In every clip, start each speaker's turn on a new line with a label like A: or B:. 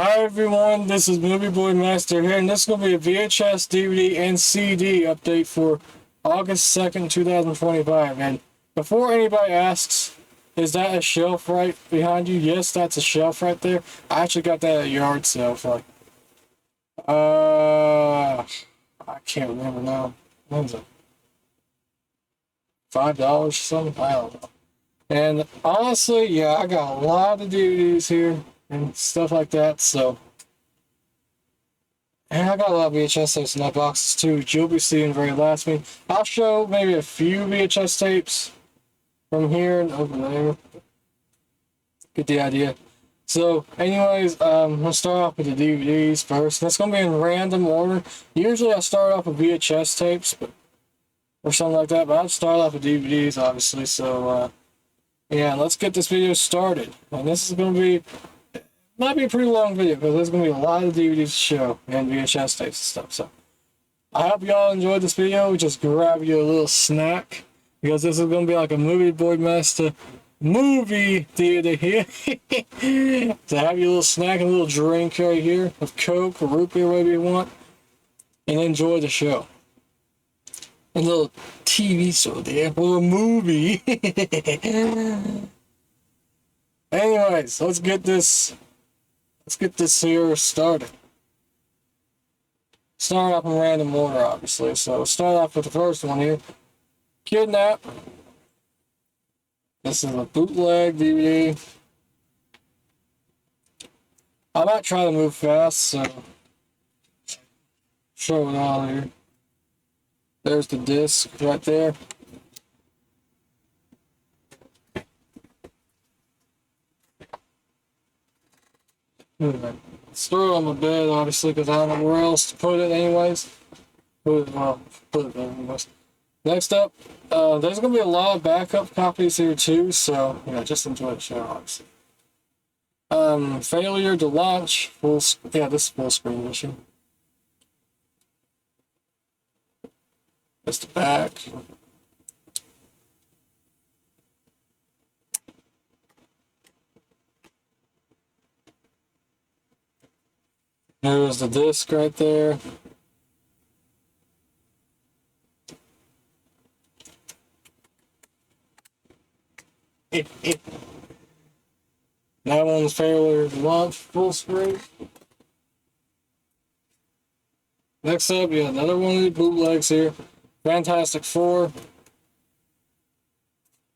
A: Hi everyone, this is Movie Boy Master here, and this is going to be a VHS, DVD, and CD update for August 2nd, 2025. And before anybody asks, is that a shelf right behind you? Yes, that's a shelf right there. I actually got that at a yard sale for like, I can't remember now. What was it? $5 or something? I don't know. And honestly, yeah, I got a lot of DVDs here and stuff like that, so. And I got a lot of VHS tapes in that boxes too, which you'll be seeing very last week. I'll show maybe a few VHS tapes from here and over there. Get the idea. So, anyways, we'll start off with the DVDs first. That's going to be in random order. Usually I start off with VHS tapes, or something like that, but I'll start off with DVDs, obviously. So, yeah, let's get this video started. And this is going to be, might be a pretty long video, because there's going to be a lot of DVDs to show, and VHS tapes and stuff. So, I hope y'all enjoyed this video. Just grab you a little snack, because this is going to be like a Movie Boy Master movie theater here. To have your little snack and a little drink right here of Coke or root beer, whatever you want, and enjoy the show. A little TV show there, or a movie. Anyways, let's get this here started. Start off in random order, obviously. So start off with the first one here. Kidnap. This is a bootleg DVD. I might try to move fast, so show it all here. There's the disc right there. Let's throw it on my bed, obviously, because I don't know where else to put it anyways. Put it there anyways. Next up, there's going to be a lot of backup copies here too, so, yeah, just enjoy the show, obviously. Failure to launch, this is full screen edition. That's the back. There's the disc right there. That one's failure to launch, full screen. Next up, yeah, another one of the bootlegs here. Fantastic Four.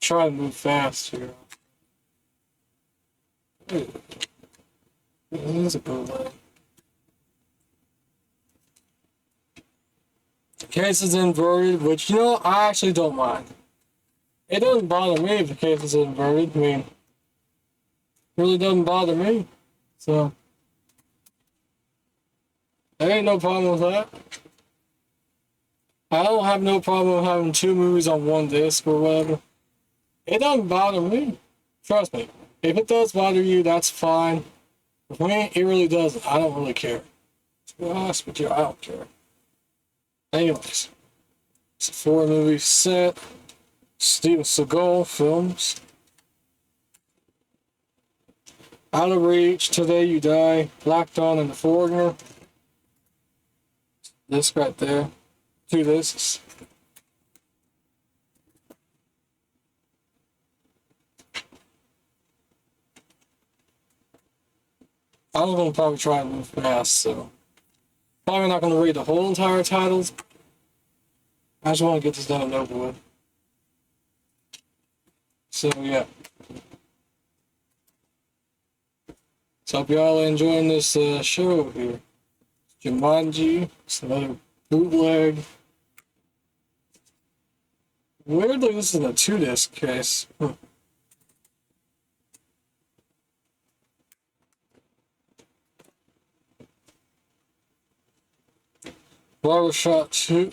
A: Try to move fast here. It is a bootleg. The case is inverted, which, you know, I actually don't mind. It doesn't bother me if the case is inverted. I mean, it really doesn't bother me. So, there ain't no problem with that. I don't have no problem with having two movies on one disc or whatever. It doesn't bother me. Trust me. If it does bother you, that's fine. For me, it really doesn't. I don't really care. To be honest with you, I don't care. Anyways, it's a 4-movie set. Steven Seagal films. Out of Reach, Today You Die, Black Dawn and The Foreigner. Disc right there. 2 discs. I'm going to probably try and move fast, so probably not going to read the whole entire titles. I just want to get this done and over with. So, yeah. So, hope y'all are enjoying this show here. Jumanji. It's another bootleg. Weirdly, this is a 2-disc case. Barbershop 2.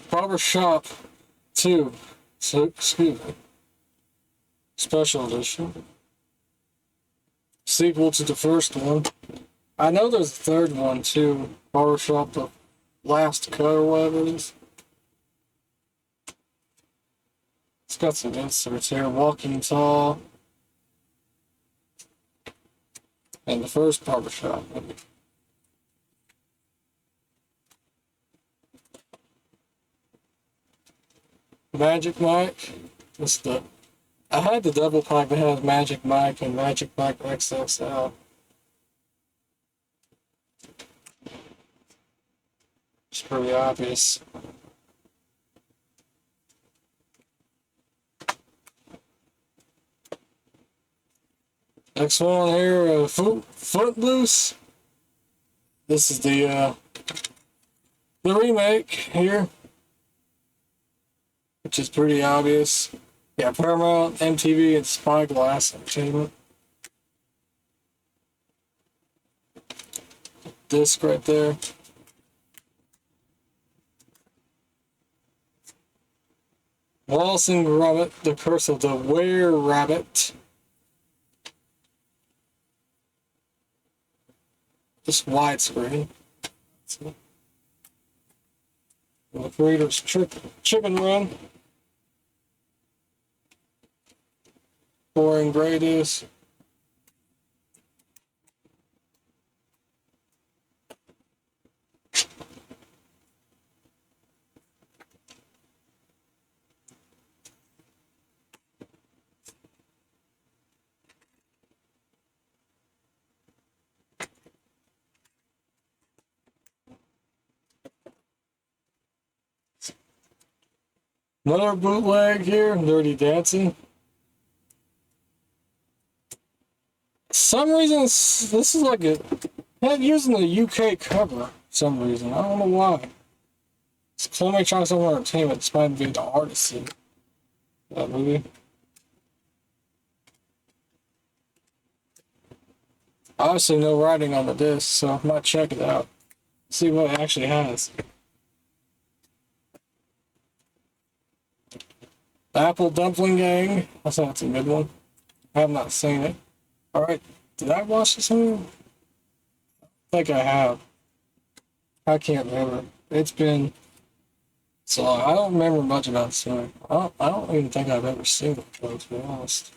A: So, excuse me. Special edition. Sequel to the first one. I know there's a third one too. Barbershop the Last Cut or whatever it is. It's got some inserts here. Walking Tall. And the first Barbershop movie. Magic Mike. I had the double pack that had Magic Mike and Magic Mike XXL. It's pretty obvious. Next one here, Footloose. This is the remake here, which is pretty obvious. Yeah, Paramount, MTV, and Spyglass Entertainment. Disc right there. Wallace and Gromit, The Curse of the Were-Rabbit. Just widescreen. The Creator's Chicken Run. Boring Great is. Another bootleg here, Dirty Dancing. For some reason, this is like I'm using the UK cover for some reason. I don't know why. It's Chloe Chocolate Entertainment. This might be the artist in that movie. Obviously, no writing on the disc, so I might check it out. See what it actually has. Apple Dumpling Gang. I thought that's a good one. I have not seen it. Alright, did I watch this movie? I think I have. I can't remember. It's been so long. I don't remember much about this movie. I don't even think I've ever seen it, though, to be honest.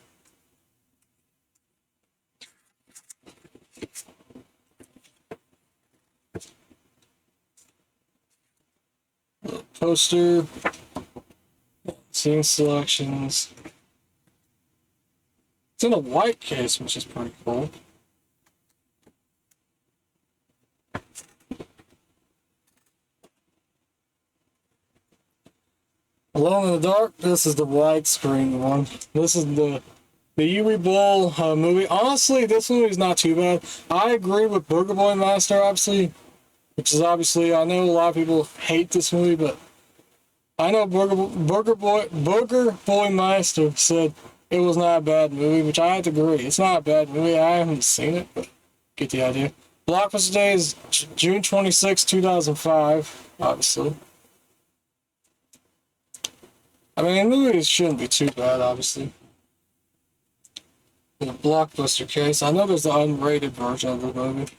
A: Poster. Scene selections. It's in a white case, which is pretty cool. Alone in the Dark, this is the widescreen one. This is the Yui Bowl movie. Honestly, this movie is not too bad. I agree with Burger Boy Master, obviously, which is obviously, I know a lot of people hate this movie, but I know Burger Boy Meister said it was not a bad movie, which I have to agree. It's not a bad movie. I haven't seen it, but get the idea. Blockbuster Day is June 26, 2005, obviously. I mean, the movies shouldn't be too bad, obviously. In the Blockbuster case, I know there's the unrated version of the movie,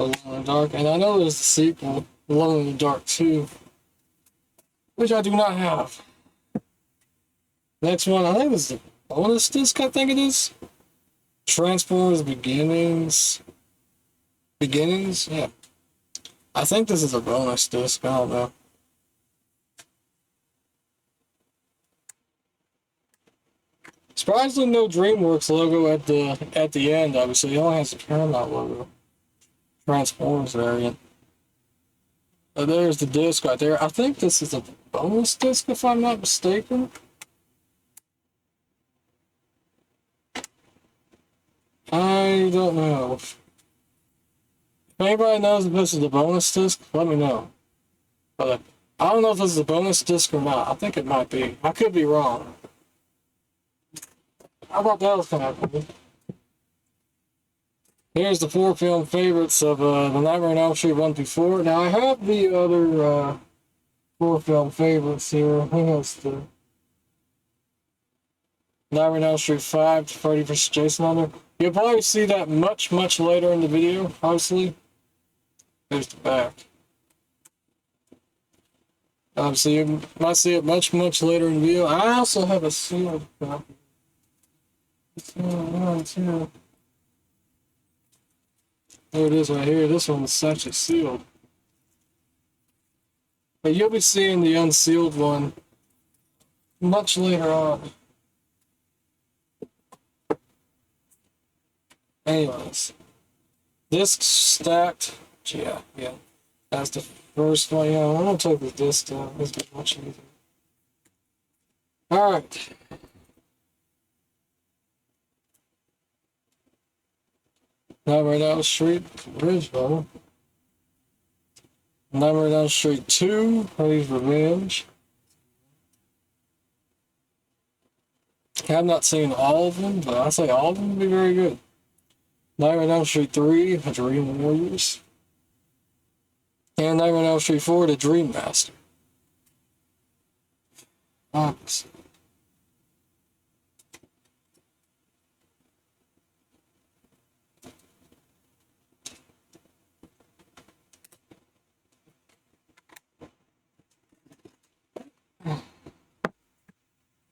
A: Alone in the Dark, and I know there's the sequel, Alone in the Dark 2. Which I do not have. Next one, I think this is the bonus disc, I think it is. Transformers Beginnings. Beginnings? Yeah. I think this is a bonus disc, I don't know. Surprisingly, no DreamWorks logo at the end, obviously. It only has the Paramount logo. Transformers variant. There's the disc right there. I think this is a bonus disc, if I'm not mistaken. I don't know. If anybody knows if this is a bonus disc, let me know. But I don't know if this is a bonus disc or not. I think it might be. I could be wrong. I thought that was kind of cool. Here's the 4 film favorites of the Nightmare on Elm Street 1 through 4. Now, I have the other 4 film favorites here. Who has the Nightmare on Elm Street 5 to Freddy vs. Jason on there? You'll probably see that much later in the video, obviously. There's the back. Obviously, you might see it much later in the video. I also have a sealed copy. There it is right here. This one is actually sealed. But you'll be seeing the unsealed one much later on. Anyways, discs stacked. Yeah. That's the first one. Yeah, I'm gonna take the disc down. This is much easier. All right. Nightmare Down Street, Bridgeville. Nightmare Down Street 2, Freddy's Revenge. I have not seen all of them, but I say all of them would be very good. Nightmare Down Street 3, The Dream Warriors. And Nightmare Down Street 4, The Dream Master. Obviously.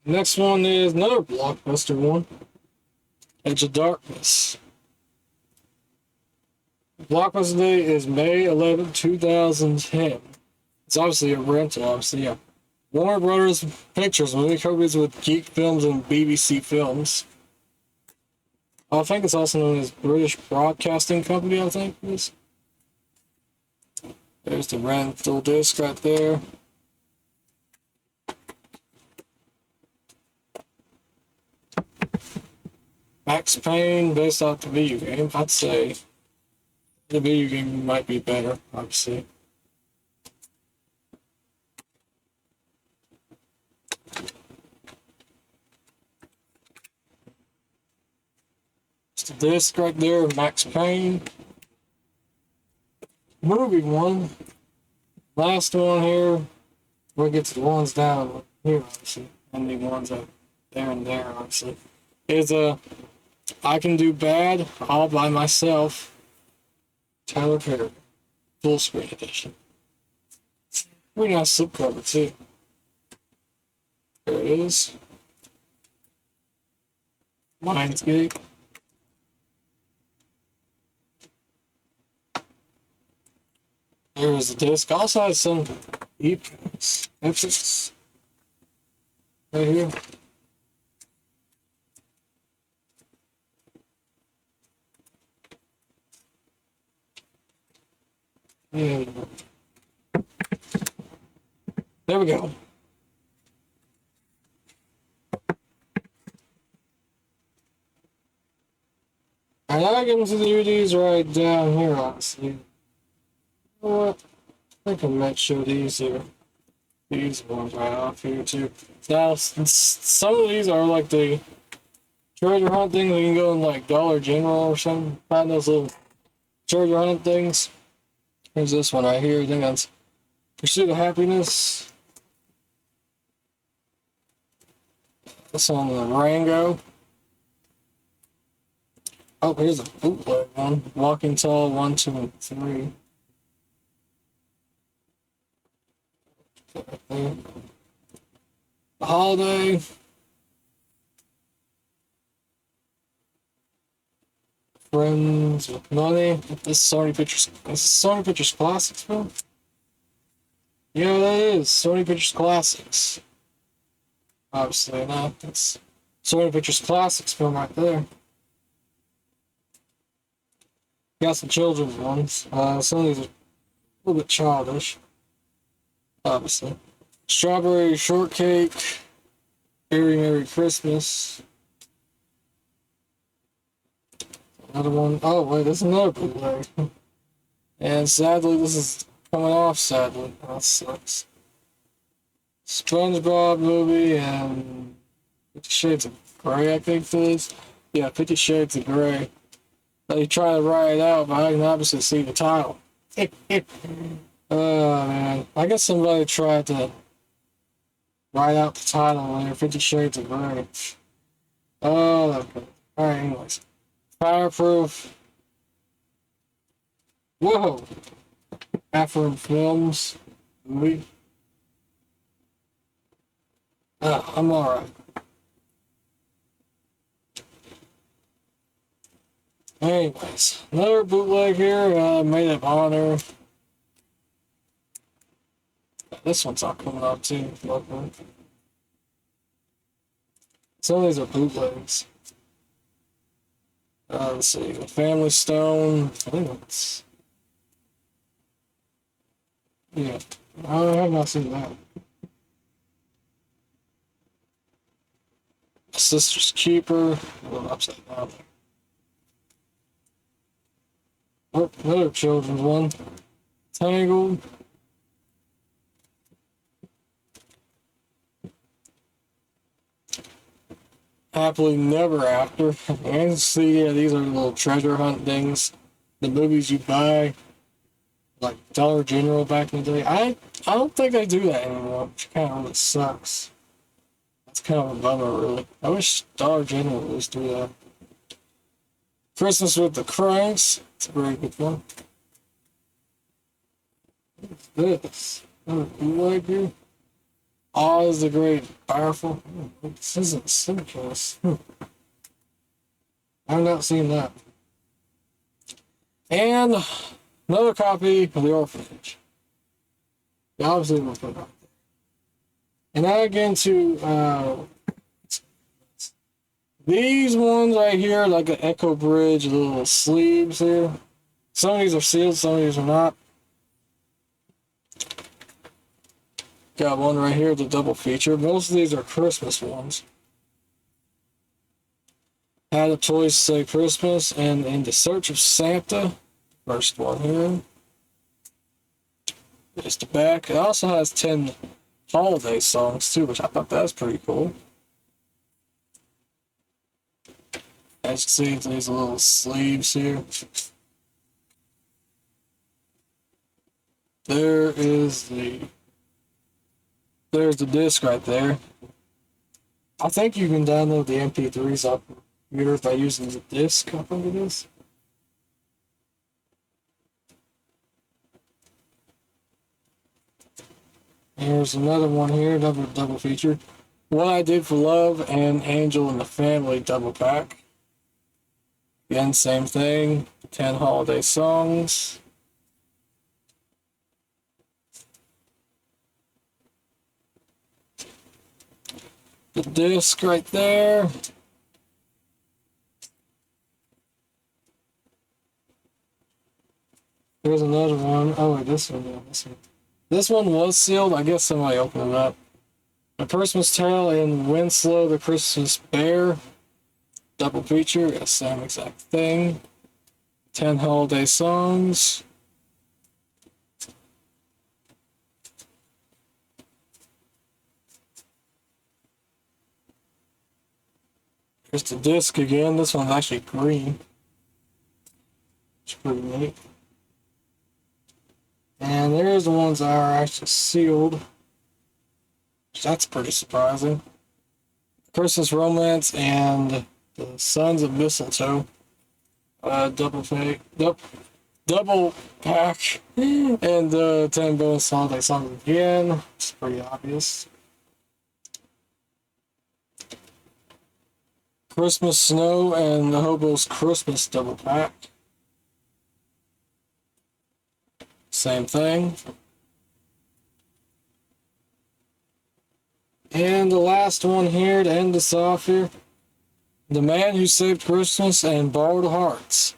A: Next one is another blockbuster one. Edge of Darkness. Blockbuster Day is May 11, 2010. It's obviously a rental, obviously, yeah. Warner Brothers Pictures, movie companies with Geek Films and BBC Films. I think it's also known as British Broadcasting Company, I think it is. There's the rental disc right there. Max Payne, based off the video game, I'd say the video game might be better, obviously. It's the disc right there, Max Payne. Movie one. Last one here. We'll get to the ones down here, obviously. And the ones up there and there, obviously. Is I Can Do Bad All By Myself. Tyler Perry. Full screen edition. Pretty nice slipcover, too. There it is. Lionsgate. There's the disc. Also has some epics right here. And there we go. And I get into the DVDs right down here, honestly. You know what? I think I might show these here. These ones right off here, too. Now, some of these are like the treasure hunt things. We can go in like Dollar General or something. Find those little treasure hunt things. Here's this one right here. I think that's Pursuit of Happiness. This on the Rango. Oh, here's a bootleg one. Walking Tall 1, 2, and 3. The Holiday. Friends with Money. This is Sony Pictures. Is this Sony Pictures Classics film? Yeah, that is Sony Pictures Classics. Obviously, no, it's Sony Pictures Classics film right there. Got some children's ones. Some of these are a little bit childish. Obviously. Strawberry Shortcake. Very Merry Christmas. Another one. Oh, wait, there's another bootleg. And sadly, this is coming off, sadly. That sucks. SpongeBob movie and 50 Shades of Grey, I think it is. Yeah, 50 Shades of Grey. They try to write it out, but I can obviously see the title. Oh, man. I guess somebody tried to write out the title there, 50 Shades of Grey. Oh, okay. Alright, anyways. Fireproof. Whoa! Afro Films movie. I'm alright. Anyways, another bootleg here, Maid of Honor. This one's not coming up too. Luckily. Some of these are bootlegs. Let's see, the Family Stone. I think it's, yeah. I have not seen that. Sister's Keeper. A little upside down there. Oh, another children's one. Tangled. Happily Never After. And see, yeah, these are little treasure hunt things. The movies you buy, like Dollar General back in the day. I don't think I do that anymore, which kind of really sucks. That's kind of a bummer, really. I wish Dollar General would just do that. Christmas with the Cranks. It's a very good one. What's this? Another bootleg here. Oz the Great Powerful. This isn't Simcast. I have not seen that. And another copy of The Orphanage. Yeah, obviously we'll put it out there. And now again to these ones right here, like an Echo Bridge, little sleeves here. Some of these are sealed, some of these are not. Got one right here, the double feature. Most of these are Christmas ones. How the Toys Say Christmas and In the Search of Santa. First one here. It's the back. It also has 10 holiday songs too, which I thought that was pretty cool. As you can see, these little sleeves here. There's the disc right there. I think you can download the MP3s off your computer by using the disc. I think it is. Here's another one here, another double feature. What I Did for Love and Angel and the Family double pack. Again, same thing. 10 holiday songs. The disc right there. There's another one. Oh, wait, this one. Yeah, this one. This one was sealed. I guess somebody opened it up. A Christmas Tale and Winslow the Christmas Bear. Double feature. Yeah, same exact thing. 10 holiday songs. Here's the disc again. This one's actually green. It's pretty neat. And there's the ones that are actually sealed. That's pretty surprising. Christmas Romance and the Sons of Mistletoe. Double pack. And 10 bonus holiday songs again. It's pretty obvious. Christmas Snow and the Hobo's Christmas double pack. Same thing. And the last one here to end us off here. The Man Who Saved Christmas and Borrowed Hearts.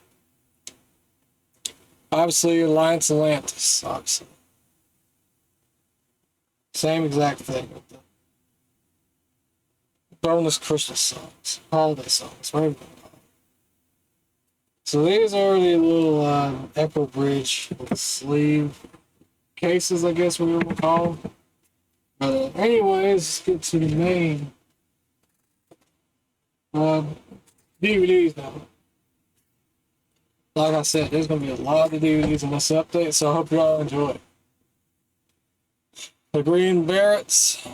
A: Obviously, Alliance Atlantis, obviously. Same exact thing with the bonus Christmas songs, holiday songs, whatever you want to call them. So these are the little Echo Bridge sleeve cases, I guess we will call them. But anyways, let's get to the main DVDs now. Like I said, there's going to be a lot of DVDs in this update, so I hope you all enjoy it. The Green Berets.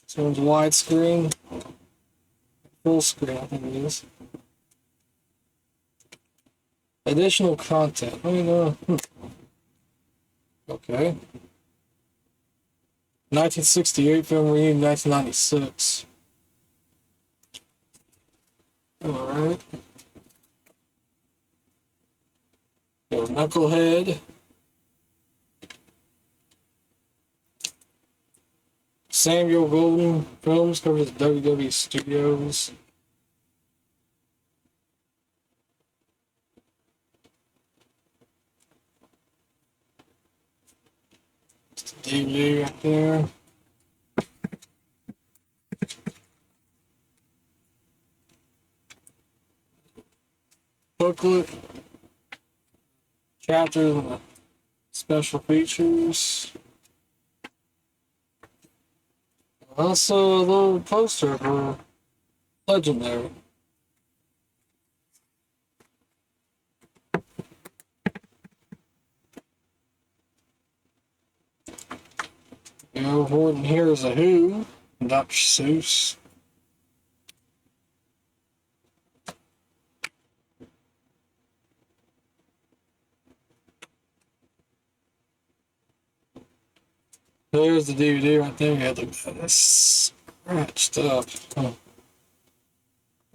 A: This one's widescreen. Full screen, I think it is. Additional content. Let me know. Okay. 1968 film reunion, 1996. Alright. Knucklehead. Samuel Golden Films covers WWE Studios. DVD right there. Booklet. Chapters and the special features. Also a little poster for Legendary. You know, Horton here is a Who, Dr. Seuss. There's the DVD right there. Yeah, look at that. It's scratched up. Huh.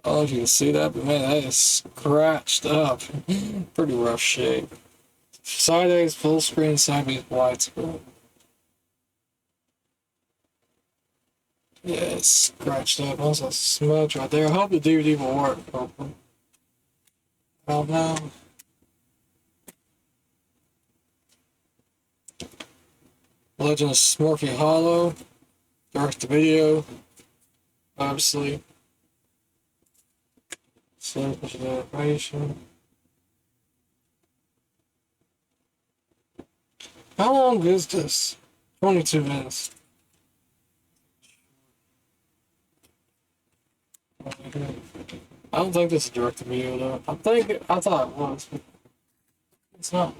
A: I don't know if you can see that, but man, that is scratched up. Pretty rough shape. Side A's full screen, side B's widescreen. Yeah, it's scratched up. Also, a smudge right there. I hope the DVD will work. Hopefully. I don't know. Legend of Smurfy Hollow. Direct to video. Obviously. Sample animation. How long is this? 22 minutes. I don't think this is direct to video though. I thought it was, but it's not.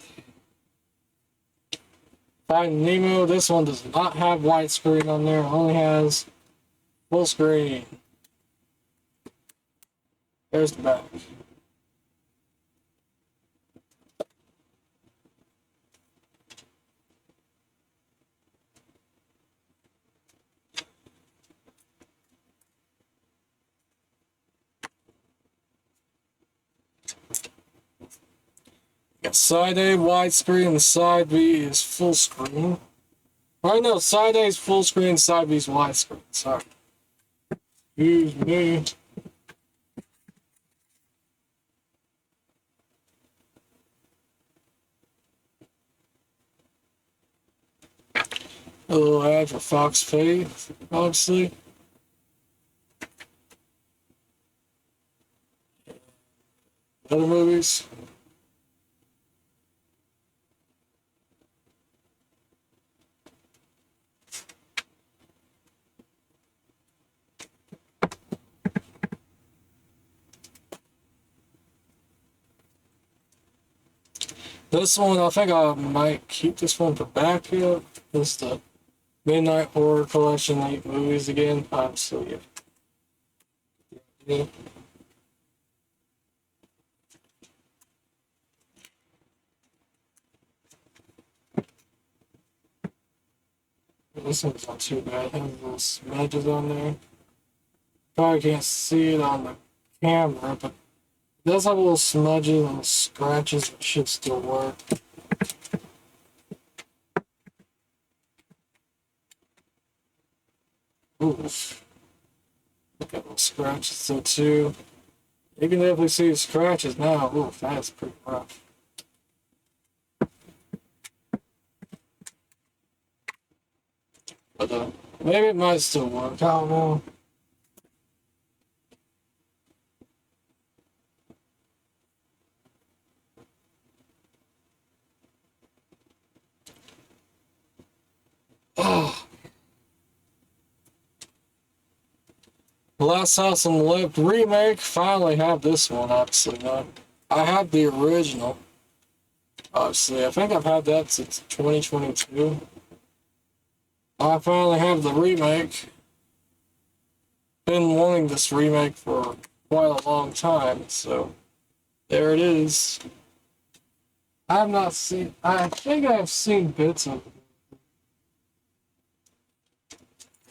A: Finding Nemo, this one does not have widescreen on there, it only has full screen. There's the back. Got side A widescreen, and side B is full screen. Right now, side A is full screen, side B is widescreen. Sorry. Excuse me. A little ad for Fox Faith, obviously. Other movies. This one, I think I might keep this one for backup. This is the Midnight Horror Collection 8 movies again. Obviously, yeah. This one's not too bad. It has little smudges on there. Probably can't see it on the camera, but it does have little smudges and scratches. It should still work. Oof. Look at those scratches there too. You can definitely see the scratches now. Oof, that's pretty rough. But maybe it might still work. I don't know. Oh. Last House on the Left remake. Finally have this one, obviously. I have the original. Obviously, I think I've had that since 2022. I finally have the remake. Been wanting this remake for quite a long time, so there it is. I have not seen. I think I've seen bits of it.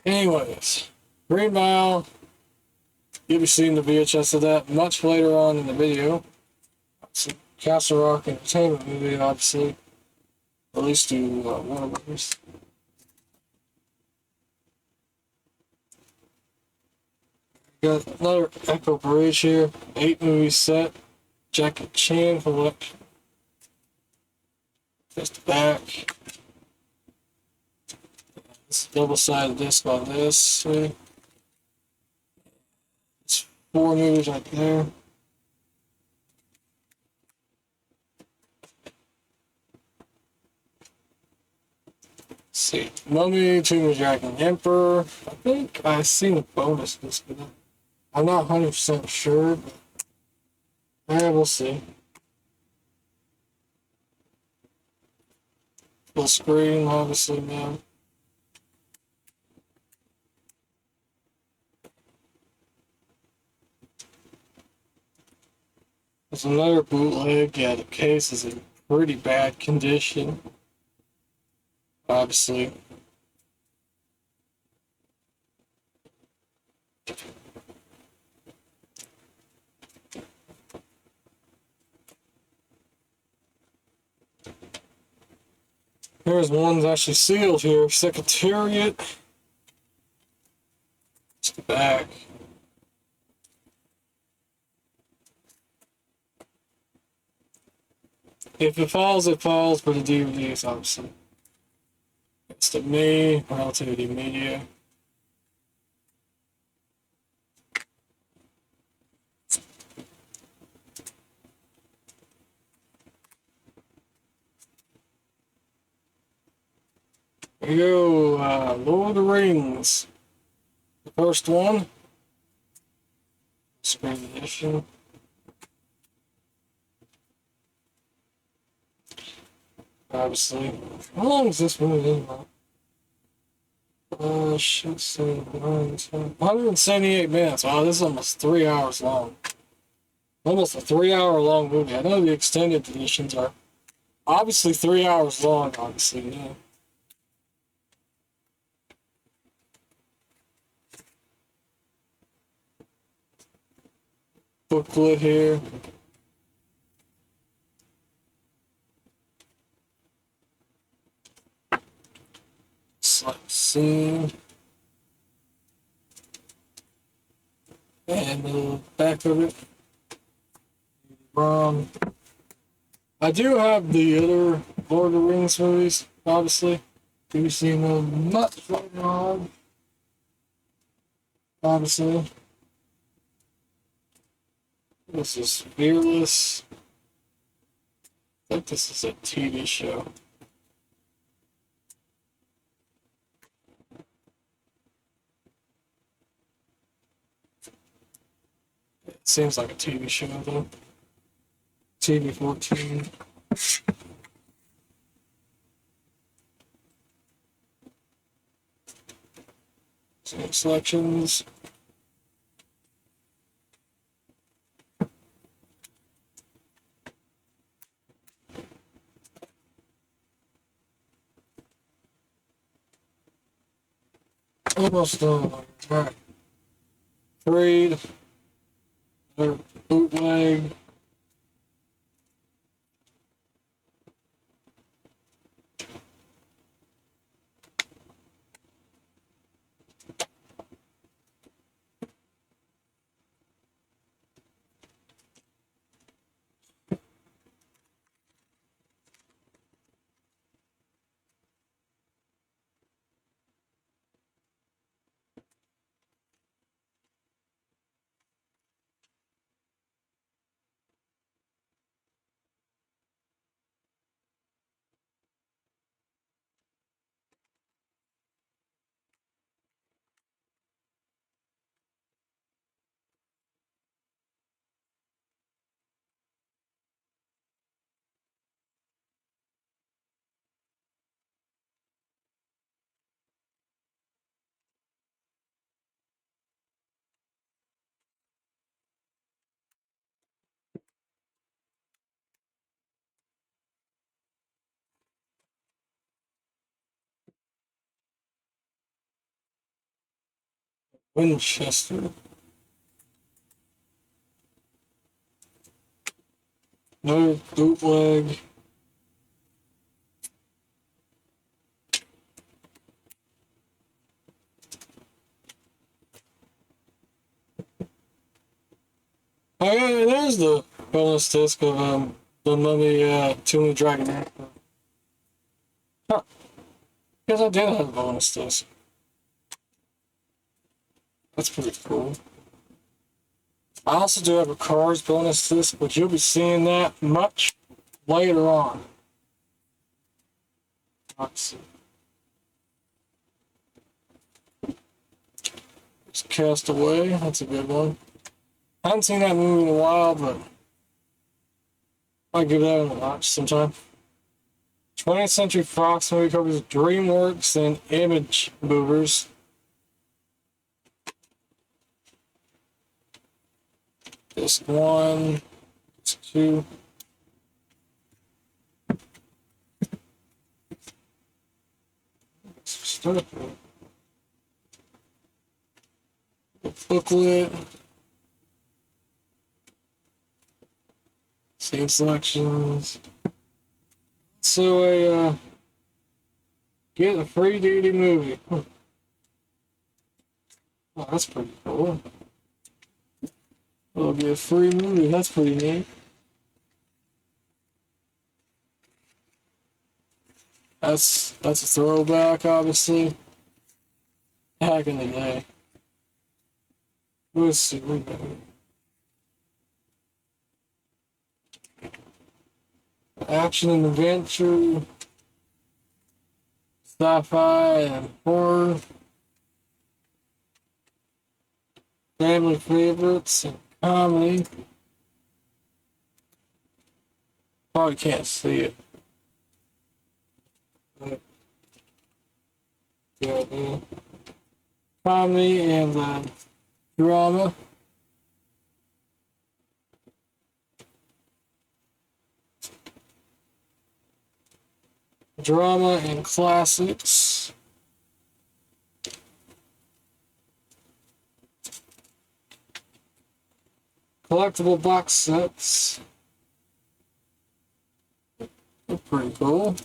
A: Anyways, Green Mile. You'll be seeing the VHS of that much later on in the video. It's a Castle Rock Entertainment movie, obviously. At least to Warner Brothers. Got another Echo Bridge here. 8-movie set. Jackie Chan collection. Just the back. It's a double-sided disc on this. See? It's 4 movies right there. Let's see. Mummy, Tomb of Dragon Emperor. I think I've seen a bonus disc of that. I'm not 100% sure, but we'll see. Full screen, obviously, now. There's another bootleg. Yeah, the case is in pretty bad condition. Obviously. There's one that's actually sealed here. Secretariat. It's the back. If it falls, it falls, but the DVD is obviously. It's the May Relativity Media. Here we go, Lord of the Rings. The first one. Screen edition. Obviously. How long is this movie anyway? 178 minutes. Wow, this is almost 3 hours long. Almost a 3-hour long movie. I know the extended editions are obviously 3 hours long, obviously, yeah. Booklet here. Slap scene. And the back of it. I do have the other Lord of the Rings movies, obviously. You've seen them much later on. Obviously. This is Fearless. I think this is a TV show. It seems like a TV show, though. TV 14. Some selections. Almost done. Alright. Freed. Another bootleg. Winchester. Another bootleg. Oh yeah, there's the bonus disc of the Mummy Tomb of Dragon. Huh. Because I did have a bonus disc. That's pretty cool. I also do have a Cars bonus disc, but you'll be seeing that much later on. Let's see. It's Castaway. That's a good one. I haven't seen that movie in a while, but I'll give that a watch sometime. 20th Century Fox movie covers DreamWorks and Image Movers. Disc 1, Disc 2. Stuff. Booklet. Scene selections. So get a free DVD movie. Oh, that's pretty cool. I'll get a free movie. That's pretty neat. That's a throwback, obviously. Back in the day. Let's see. Action and adventure, sci-fi and horror, family favorites and comedy. Probably can't see it. But, yeah. Comedy and drama. Drama and classics. Collectible box sets. They're pretty cool.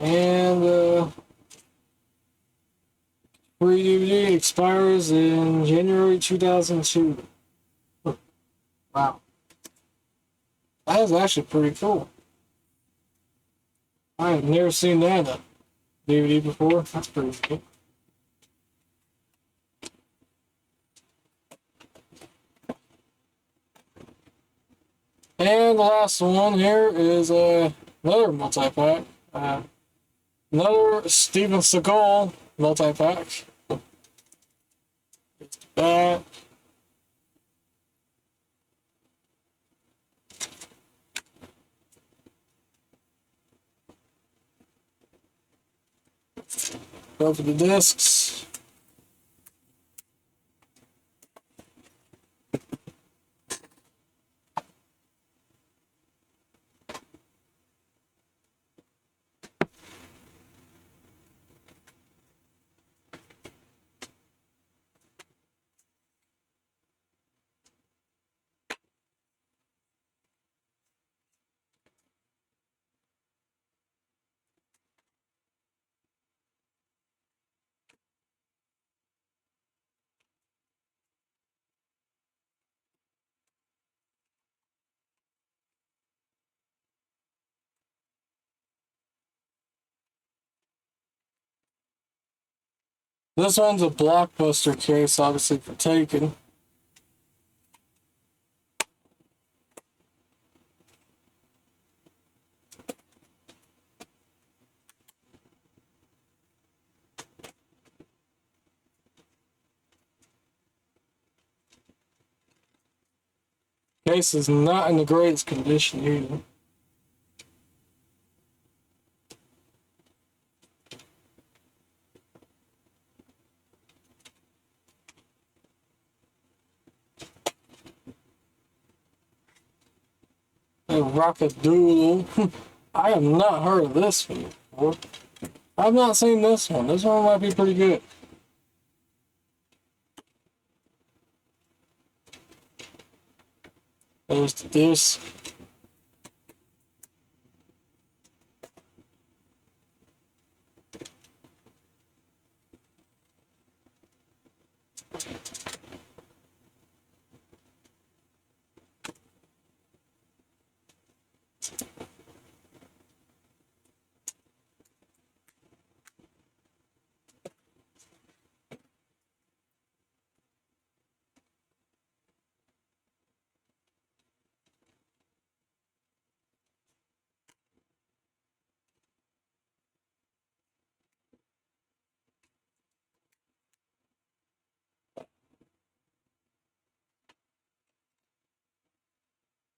A: And free DVD expires in January 2002. Wow. That is actually pretty cool. I have never seen that in a DVD before. That's pretty cool. And the last one here is another multi-pack. Another Steven Seagal multi-pack. That. Go for the discs. This one's a Blockbuster case, obviously, for taking. Case is not in the greatest condition either. Rocket Doodle. I have not heard of this one before. I've not seen this one. This one might be pretty good. There's the disc.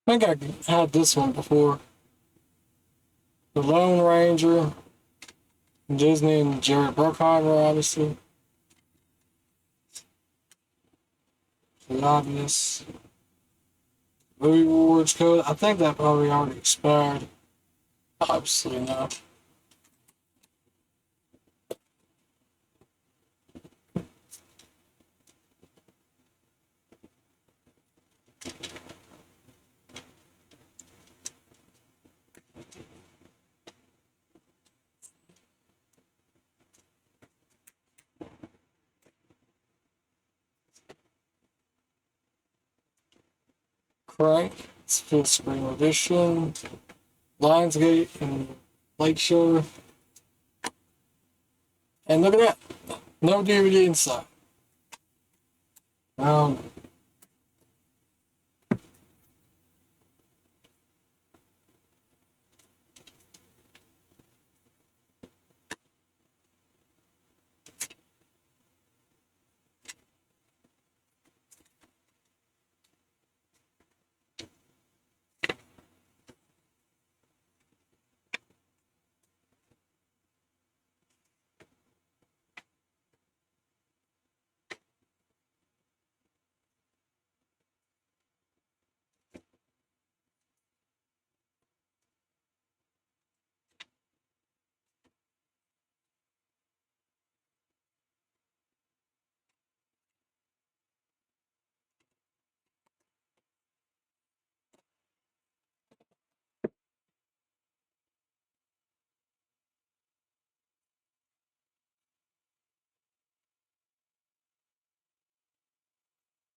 A: I think I had this one before. The Lone Ranger, Disney and Jared Bruckheimer, obviously. The obvious movie rewards code. I think that probably already expired. Obviously not. Crank, it's full screen edition. Lionsgate and Lakeshore. And look at that. No DVD inside.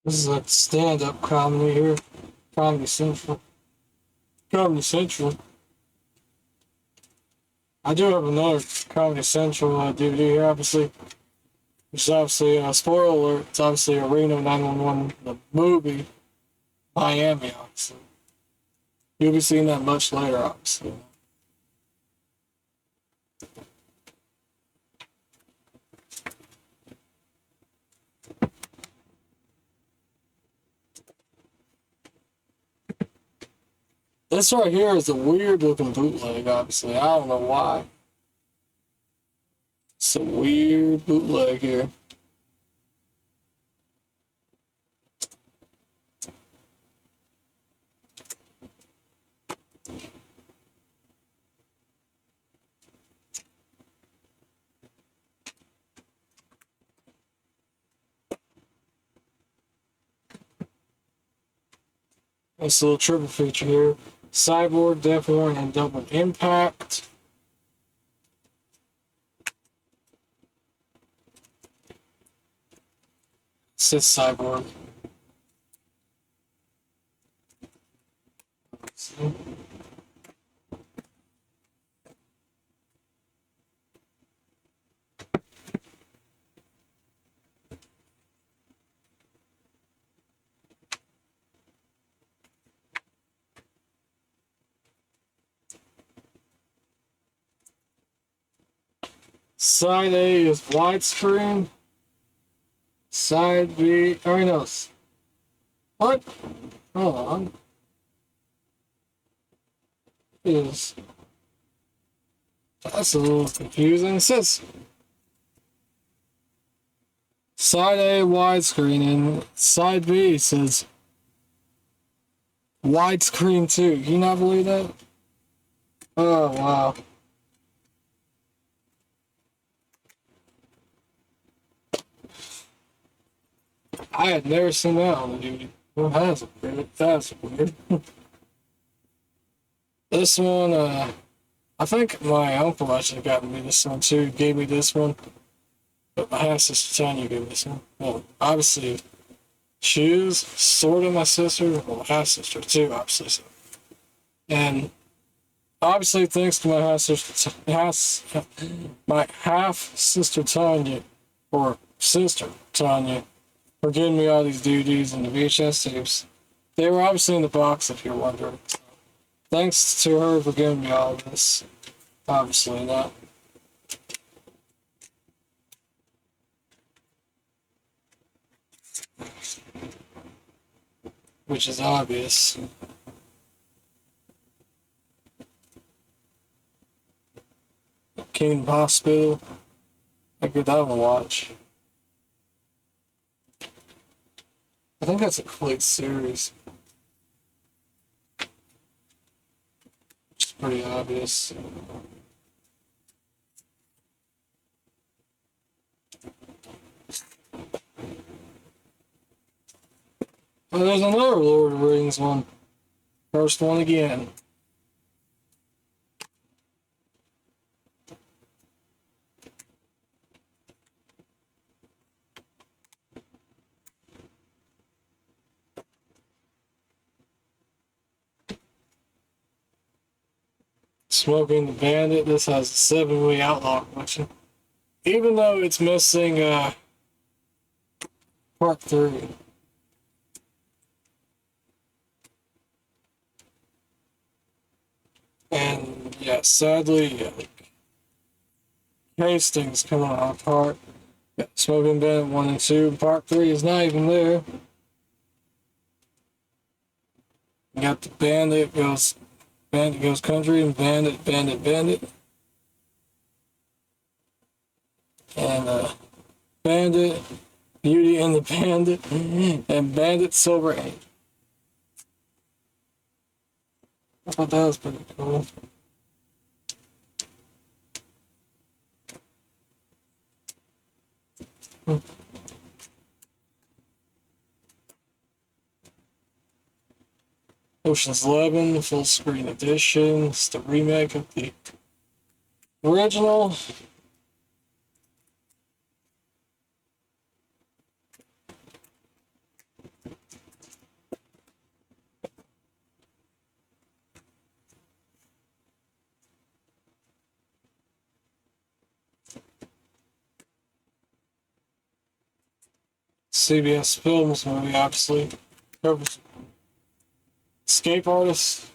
A: This is a stand-up comedy here. Comedy Central. Comedy Central. I do have another Comedy Central DVD here, obviously. Which is obviously, spoiler alert, it's obviously a Reno 911, the movie, Miami, obviously. You'll be seeing that much later, obviously. This right here is a weird looking bootleg, obviously. I don't know why. It's a weird bootleg here. It's a little triple feature here. Cyborg, Death Warrant, and Double Impact. It says Cyborg. Side A is widescreen. Side B, oh no. What? Hold on. Is that's a little confusing. It says side A widescreen and side B says widescreen too. Can you not believe that? Oh wow. I had never seen that on the DVD. Who has it? That's weird. This one, I think my uncle actually got me this one too. Gave me this one. But my half sister Tanya gave me this one. Well, obviously, she is sort of my sister, well, half sister too, obviously. So. And obviously, thanks to my half sister Tanya, or sister Tanya, for giving me all these DVDs and the VHS tapes. They were obviously in the box, if you're wondering. So, thanks to her for giving me all of this. Obviously not. Which is obvious. Kingdom Hospital. I give that one a watch. I think that's a complete series. Which is pretty obvious. Oh, there's another Lord of the Rings one. First one again. Smoking the Bandit. This has a 7-movie Outlaw collection. Even though it's missing part 3. And yeah, sadly, Hastings coming off part. Yeah, Smoking Bandit 1 and 2. Part 3 is not even there. You got the Bandit goes country, and Bandit. And Bandit, Beauty and the Bandit, and Bandit Silver Age. I thought that was pretty cool. Ocean's 11, full screen edition. It's the remake of the original. CBS Films movie, obviously. Escape Artist.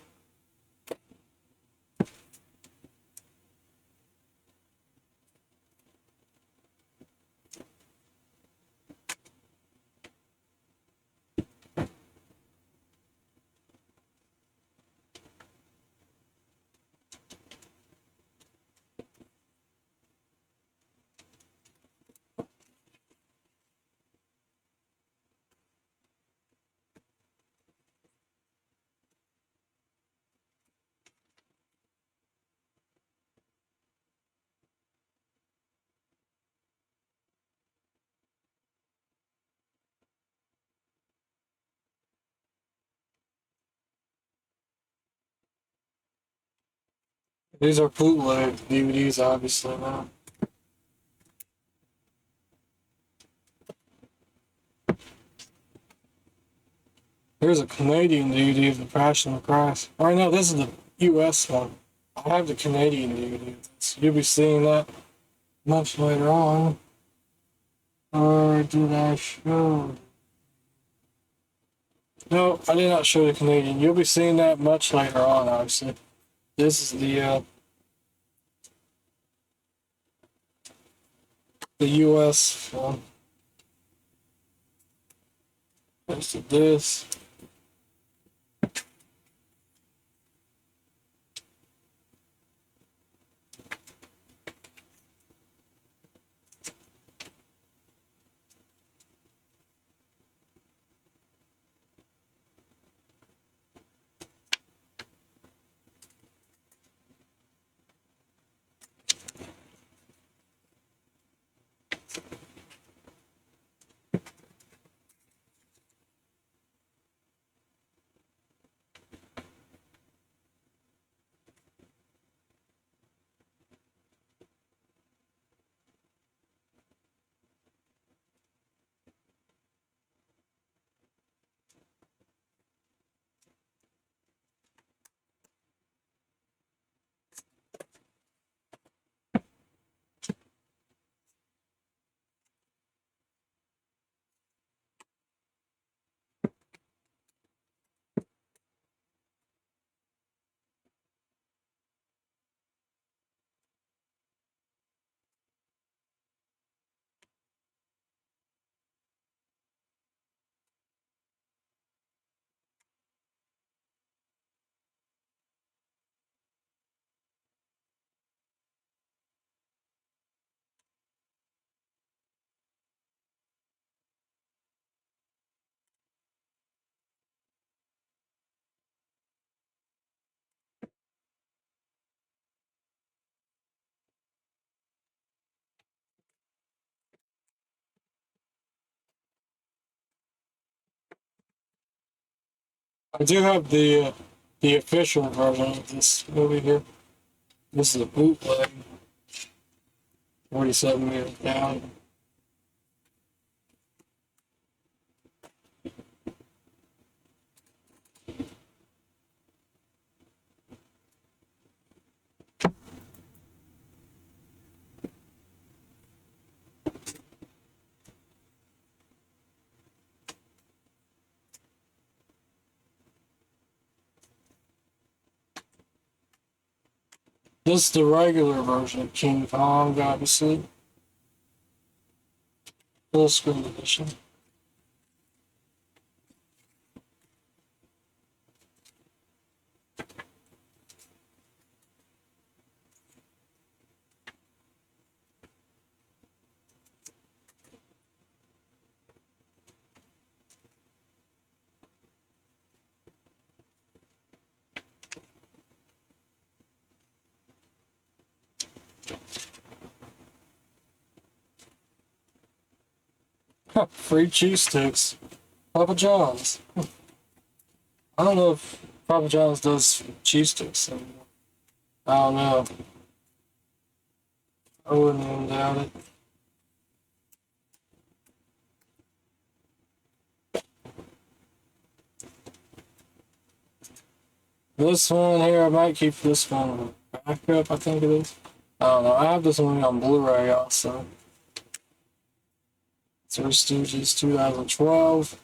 A: These are bootleg DVDs, obviously, now. Here's a Canadian DVD of The Passion of Christ. Right now, this is the US one. I have the Canadian DVD. So you'll be seeing that much later on. Or did I show? No, I did not show the Canadian. You'll be seeing that much later on, obviously. This is the US one. There's this. I do have the official version of this movie here. This is a bootleg, 47 meters down. This is the regular version of King Kong, obviously. Full screen edition. Free cheese sticks. Papa John's. I don't know if Papa John's does cheese sticks anymore. I don't know. I wouldn't even doubt it. This one here, I might keep this one backup, I think it is. I don't know. I have this one on Blu-ray also. Three Stooges 2012.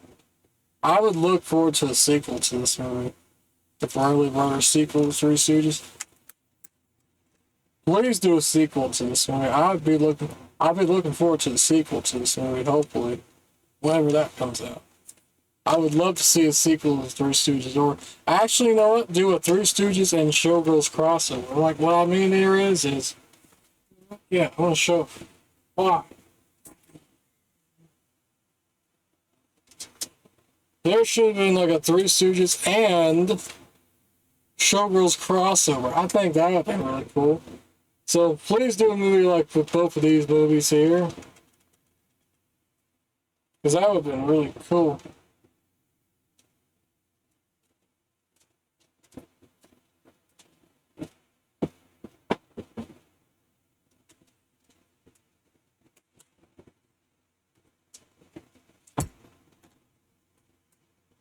A: I would look forward to a sequel to this movie. The Farrelly Brothers sequel to Three Stooges. Please do a sequel to this movie. I'd be looking forward to the sequel to this movie, hopefully. Whenever that comes out. I would love to see a sequel to Three Stooges, or actually, you know what? Do a Three Stooges and Showgirls crossover. Like, what I mean here is, yeah, I want to show why. There should have been like a Three Stooges and Showgirls crossover. I think that would be really cool. So please do a movie like with both of these movies here. Because that would have been really cool.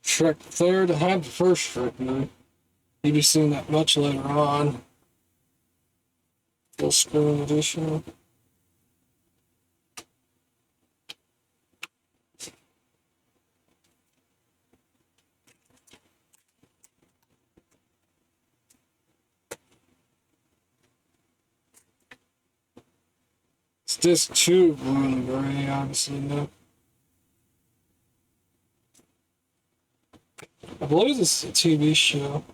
A: Shrek third. I had the first Shrek movie. You'll be seeing that much later on. Full screen edition. It's disc 2, blue and gray, obviously, no. I believe this is a TV show.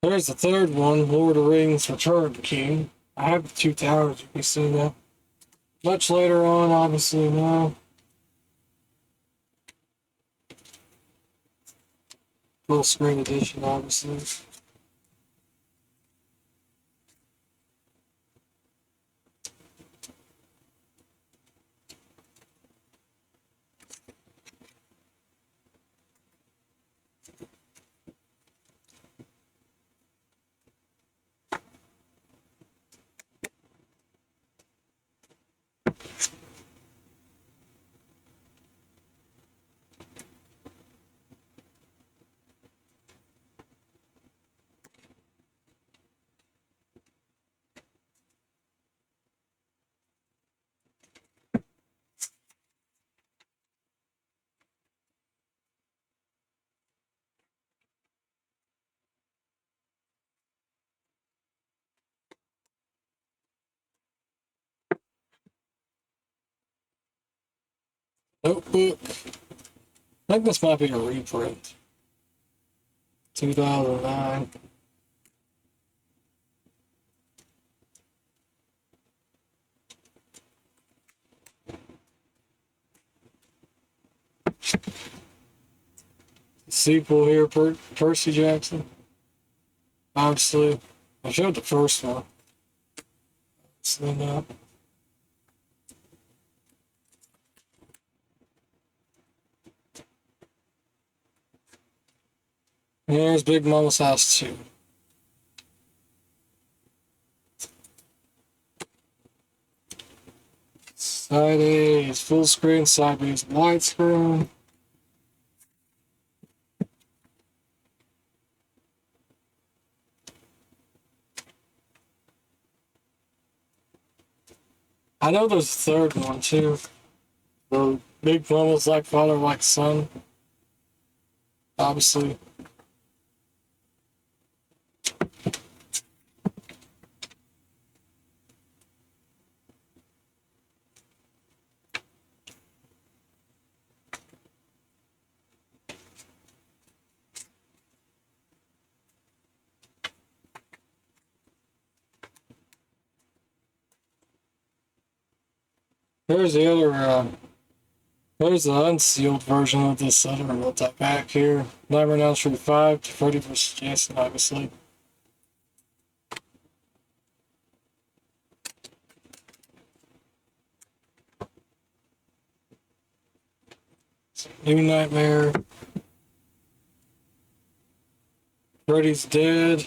A: There's the third one, Lord of the Rings Return of the King. I have the two towers, you can see that. Much later on, obviously, now. Full screen edition, obviously. Notebook. I think this might be a reprint. 2009. Sequel here, Percy Jackson. Obviously, I showed the first one. Obviously not. Here's Big Mama's House 2. Side A is full screen, side B is widescreen. I know there's a third one too. The Big Mama's Like Father, Like Son. Obviously. There's the other, there's the unsealed version of this other multi-pack here. Nightmare on Elm Street 5 to Freddy vs. Jason, obviously. New Nightmare. Freddy's Dead.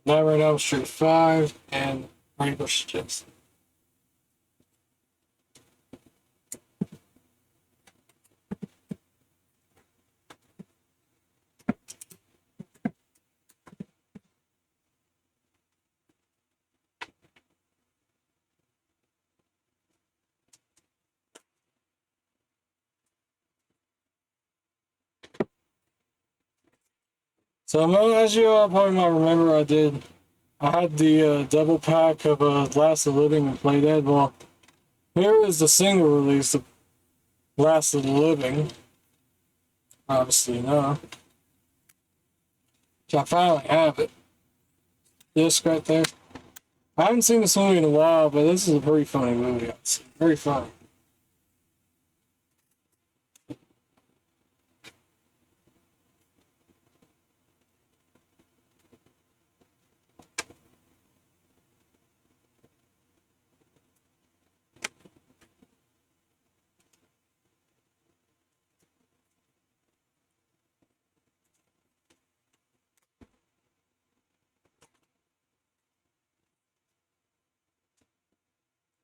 A: Nightmare on Elm Street 5 and Freddy vs. Jason. So as you all probably might remember, I had the double pack of Last of the Living and Play Dead. Well, here is the single release of Last of the Living. Obviously, no. Which I finally have it. Disc right there. I haven't seen this movie in a while, but this is a pretty funny movie, I'd say. Very funny.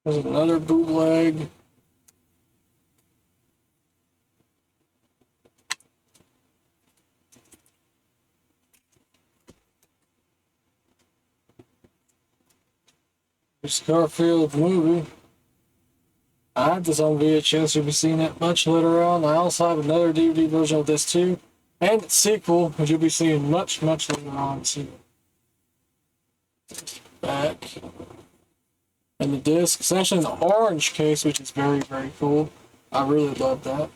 A: There's another bootleg. There's Garfield movie. I have this on VHS. You'll be seeing that much later on. I also have another DVD version of this too. And its sequel, which you'll be seeing much later on too. Back. And the disc, it's actually an orange case, which is very cool. I really love that.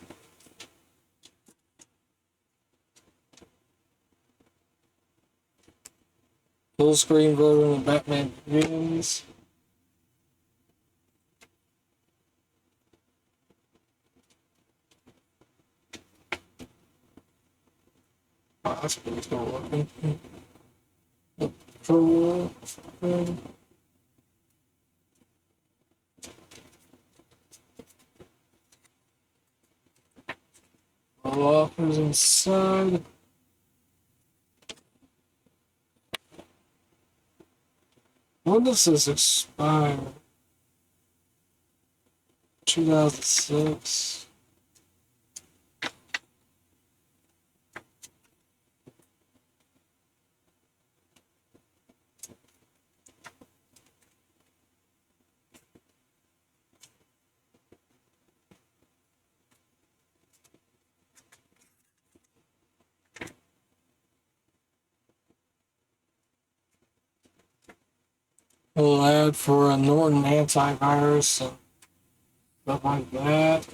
A: Full screen version of Batman Begins. Oh, that's pretty cool looking. Cool. Lockers inside. When does this expire? 2006. A little ad for a Norton antivirus and stuff like that.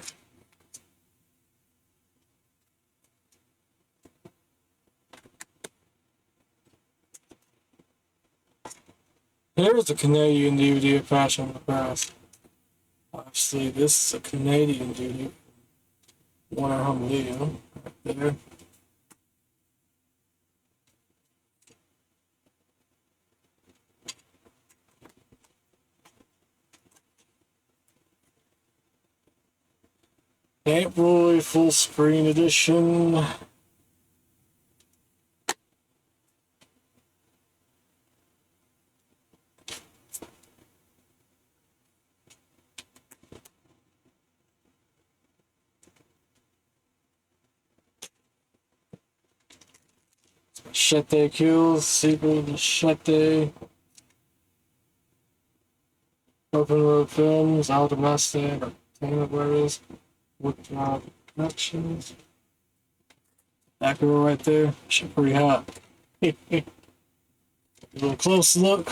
A: Here's the Canadian DVD of Passion of the Christ. Obviously, this is a Canadian DVD. Warner Home Video, right there. Camp Roy full screen edition. Machete Kills, sequel to Machete. Open Road Films, Al Domestic, Entertainment, where it is. Woodrow Productions. That girl right there, she's pretty hot. A little close look.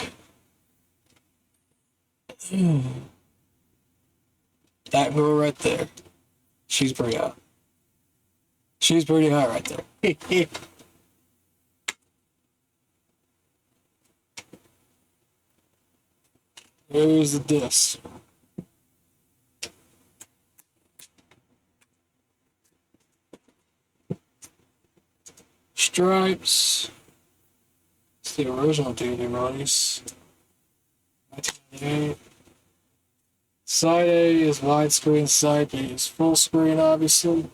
A: That girl right there, she's pretty hot. She's pretty hot right there. There's the disc. Stripes. It's the original DVD release. 1998. Side A is widescreen, side B is full screen, obviously.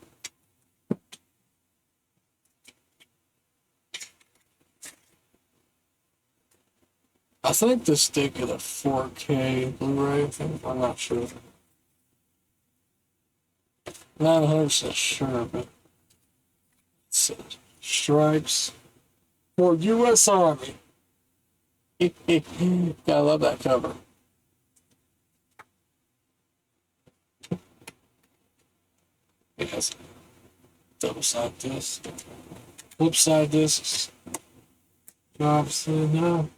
A: I think this did get a 4K Blu-ray, I'm not sure. Not 100% sure, but it's Stripes for U.S. Army. I love that cover. Yes. Double side disc. Flip side discs. Obviously, no.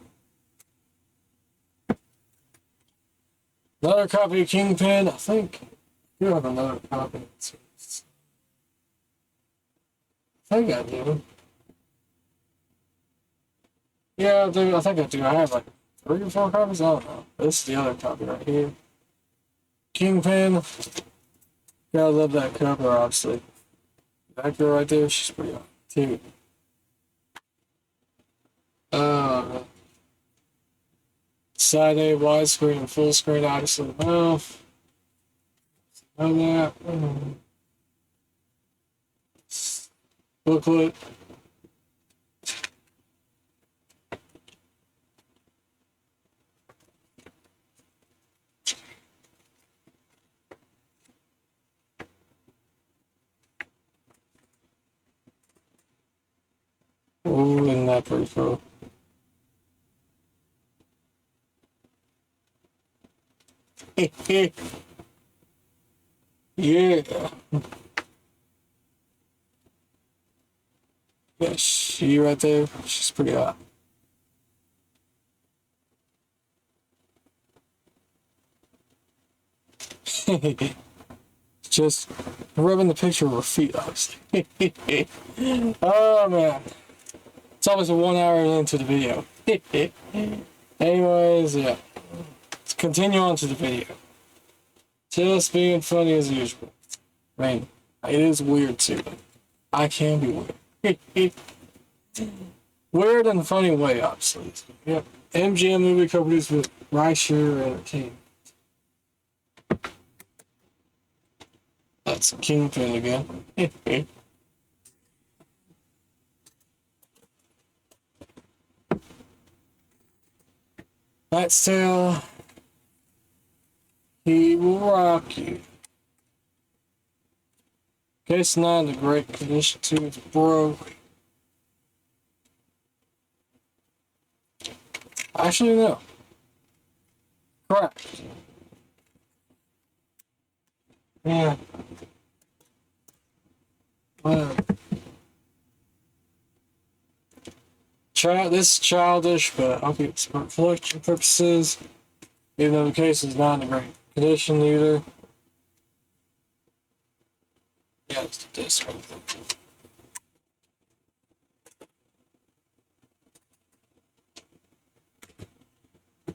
A: Another copy of Kingpin. I think you have another copy. I think I do. Yeah, I do. I think I do. I have like 3 or 4 copies. I don't know. This is the other copy right here. Kingpin. Gotta love that cover, obviously. That girl right there, she's pretty hot too. Side A, widescreen, full screen, obviously. Well, know that. Booklet. Ooh, isn't that pretty cool? Yeah. Yeah, she right there, she's pretty hot. Just rubbing the picture of her feet, obviously. Oh man. It's almost 1 hour into the video. Anyways, yeah. Let's continue on to the video. Just being funny as usual. I mean, it is weird too. I can be weird. Weird in a funny way, obviously. Yep. MGM movie co-produced with Reicher Entertainment. That's Kingpin again. Let's tell. He will rock you. Case 9, the great condition 2 is broke. Actually, no. Correct. Yeah. This is childish, but I'll keep it for collection purposes. Even though the case is not in a great condition either. Yeah, it's the disc right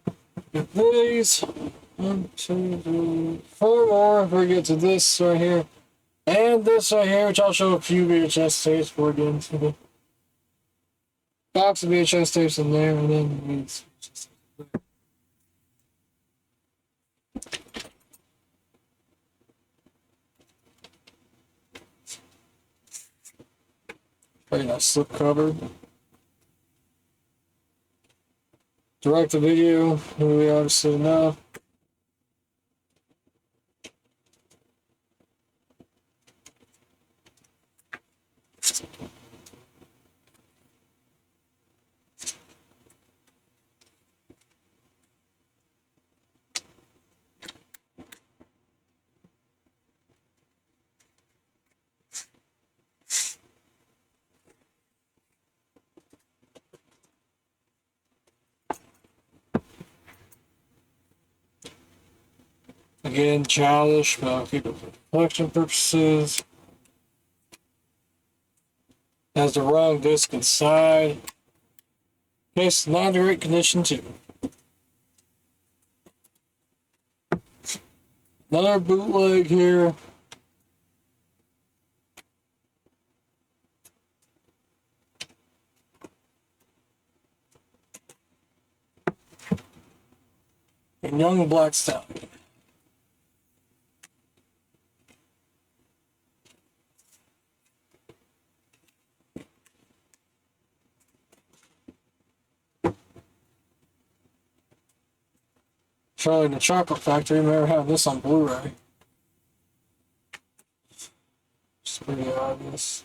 A: there. Get these. 1, 2, 3, 4 more if we get to this right here. And this right here, which I'll show a few VHS tapes for again. So the box of VHS tapes in there, and then these VHS tapes in there. Very nice slip cover. Direct to video, who we obviously know. Again, childish, but I'll keep it for collection purposes. Has the wrong disc inside. Case not in great condition too. Another bootleg here. And Young Black Stallion. Charlie and the Chocolate Factory. Remember having this on Blu-ray. It's pretty obvious.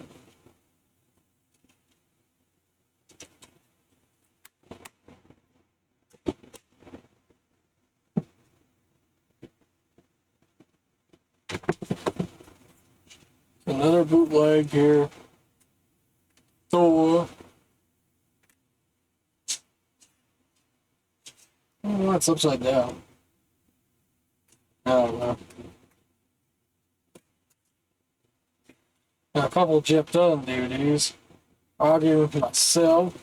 A: Another bootleg here. Thor. Oh, it's upside down. I don't know. Got a couple Jeff Dunham DVDs. Arguing with myself.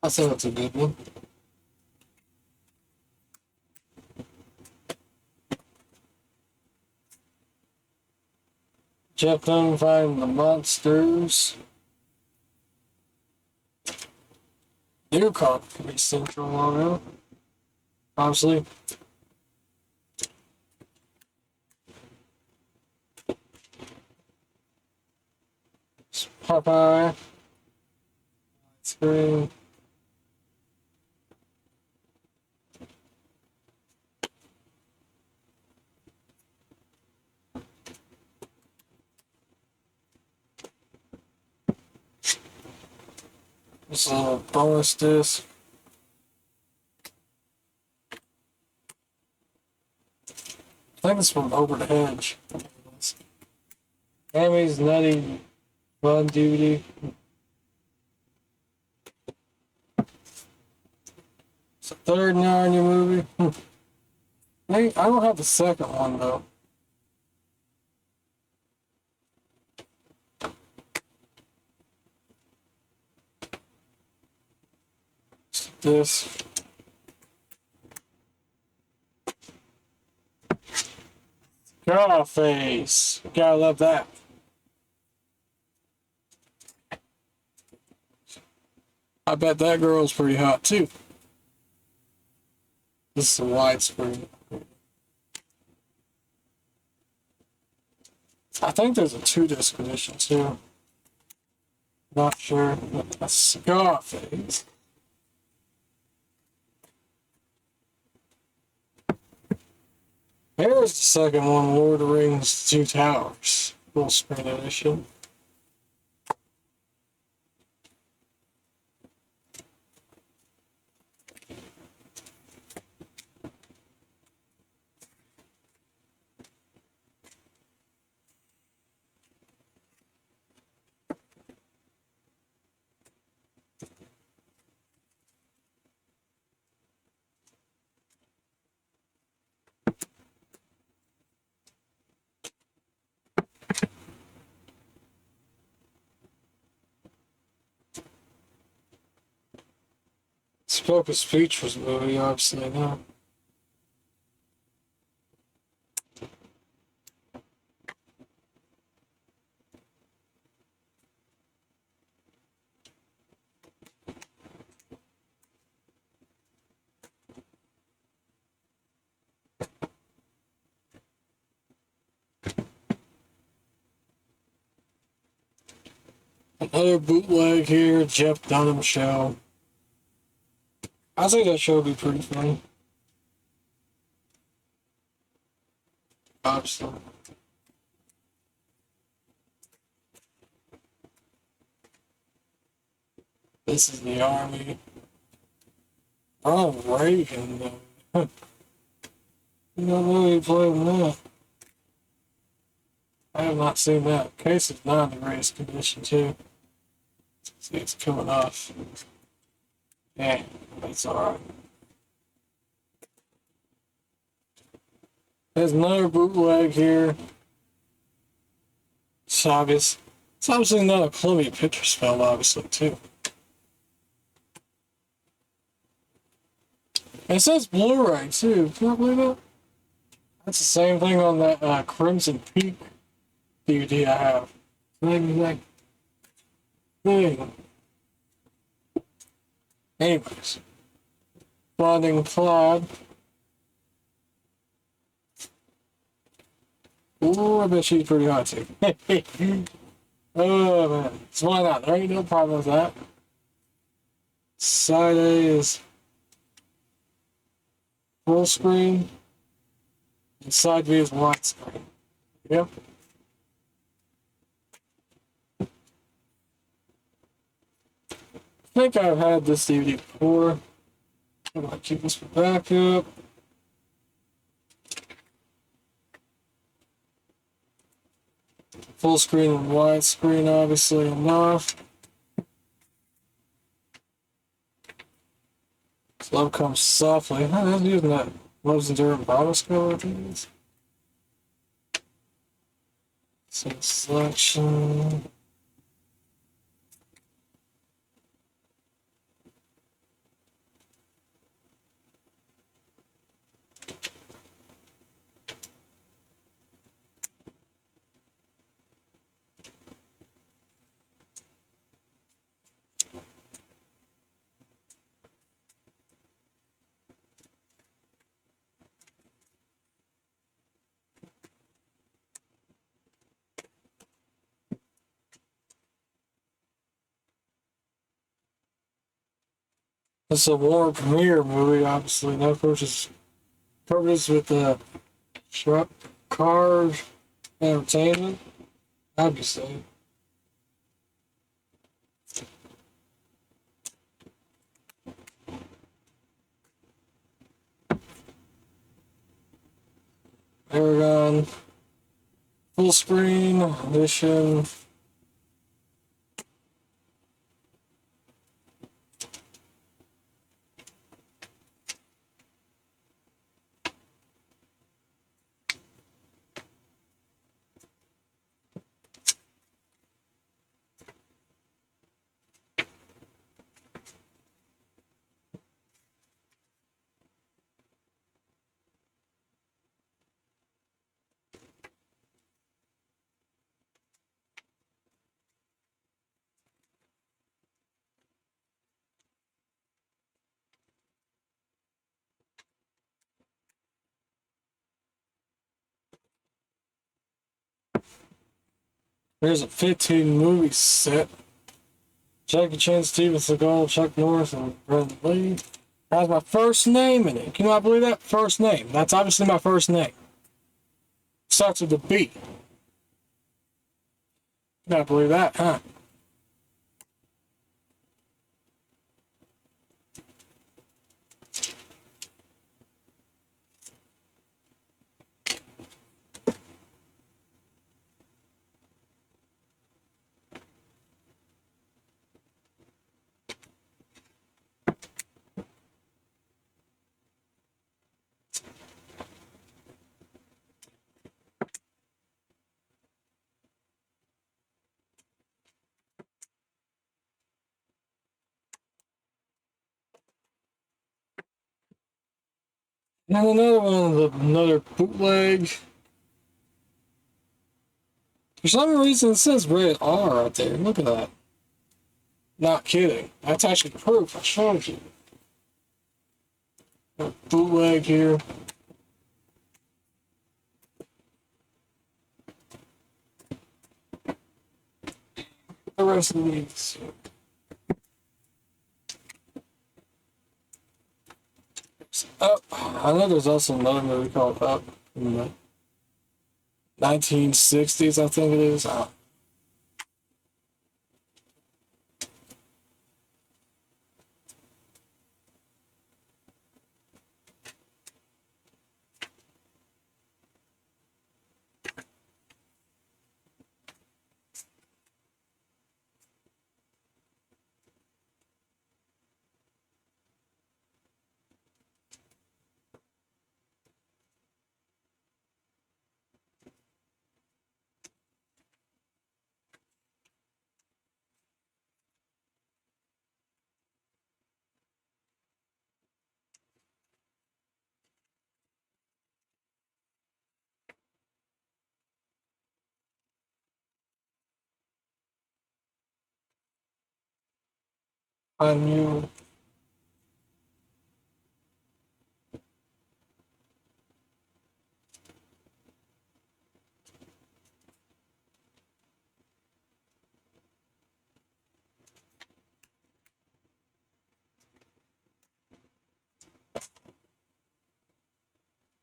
A: I think that's a good one. Jeff Dunham Fighting the Monsters. New Coffee Central logo. Obviously. Popeye. Screen. This is a little bonus disc. I think it's from Over the Hedge. Amy's Nutty Fun DVD. It's a third Narnia movie. I don't have the second one though. This. Scarface. Gotta love that. I bet that girl's pretty hot too. This is a widescreen. I think there's a 2-disc edition too. Not sure. A Scarface. Here's the second one, Lord of the Rings 2 Towers. Full screen edition. Hocus Pocus movie, obviously, no. Another bootleg here, Jeff Dunham show. I think that show would be pretty funny. Obviously. This is the army. Ronald Reagan, though. You know what he played in that? I have not seen that. Case is not in the greatest condition, too. See, it's coming off. Yeah, that's alright. There's another bootleg here. It's obvious. It's obviously not a Columbia Pictures film, obviously, too. It says Blu-ray, too. Can you believe that? That's the same thing on that Crimson Peak DVD I have. Same exact thing. Anyways. Finding Clyde. Ooh, I bet she's pretty hot, too. Oh, man. So why not? There ain't no problem with that. Side A is full screen. And side B is widescreen. Yep. I think I've had this DVD before. I'm gonna keep this for backup. Full screen and widescreen, obviously enough. Love Comes Softly. I was using that Love's Enduring Promise cover, I think it is. Selection. It's a war premiere movie, obviously. No purpose with the cars entertainment. Obviously. Aragon. Full screen edition. There's a 15 movie set. Jackie Chan, Steven Seagal, Chuck Norris, and Brendan Lee. Has my first name in it. Can you not believe that? First name. That's obviously my first name. Starts with a B. Can not believe that, huh? And another one, another bootleg. For some reason, it says rated R right there. Look at that. Not kidding. That's actually proof. I showed you. A bootleg here. The rest of these. Up. I know there's also another movie called Up in the 1960s, I think it is. I knew.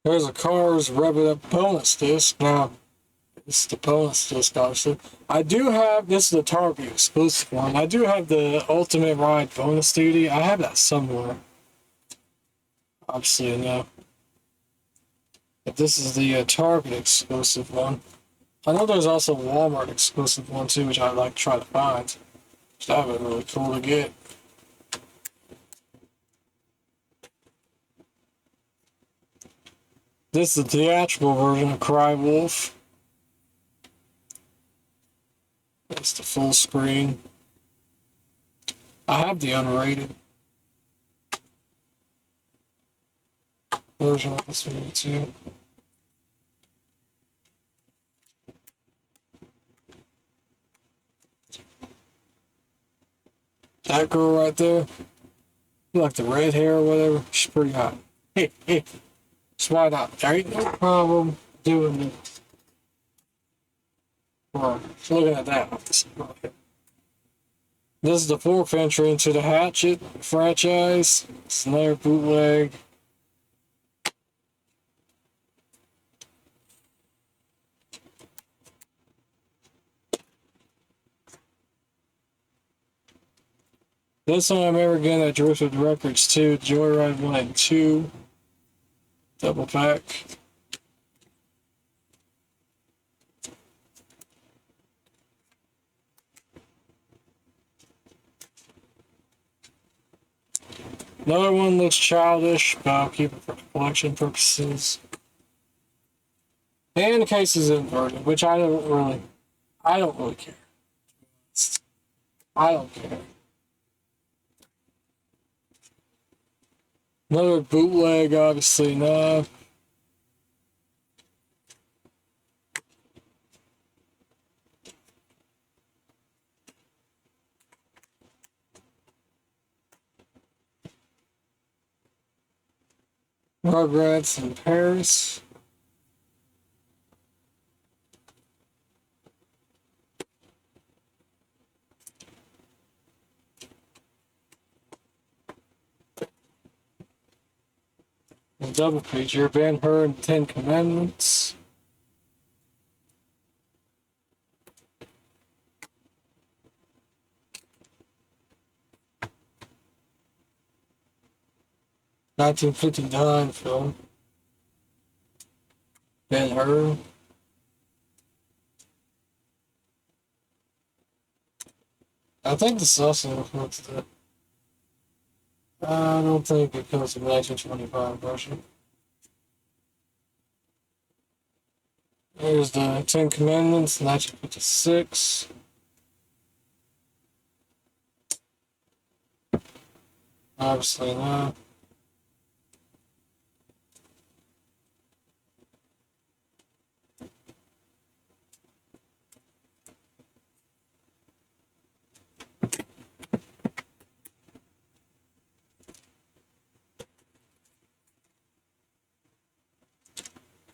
A: There's a Cars Rev It Up bonus disc. Now, this is the bonus disc, obviously. I do have, this is the Target exclusive one. I do have the Ultimate Ride bonus duty. I have that somewhere. Obviously, no. But this is the Target exclusive one. I know there's also a Walmart exclusive one too, which I'd like to try to find. That would be really cool to get. This is the theatrical version of Cry Wolf. That's the full screen. I have the unrated version of this movie too. That girl right there, you like the red hair or whatever, she's pretty hot. So why not? There ain't no problem doing it. Or looking at that. This is the fourth entry into the Hatchet franchise. It's another bootleg. This one I remember again at Driftwood Records too. Joyride 1 and 2. Double pack. Another one looks childish, but I'll keep it for collection purposes. And the case is inverted, which I don't really care. I don't care. Another bootleg, obviously, no. Rugrats in Paris. A double feature, Ben-Hur and Ten Commandments. (1959) film. Ben-Hur. I think this also reflects that. I don't think it comes from the 1925 version. Here's the Ten Commandments, 1956. Obviously, no.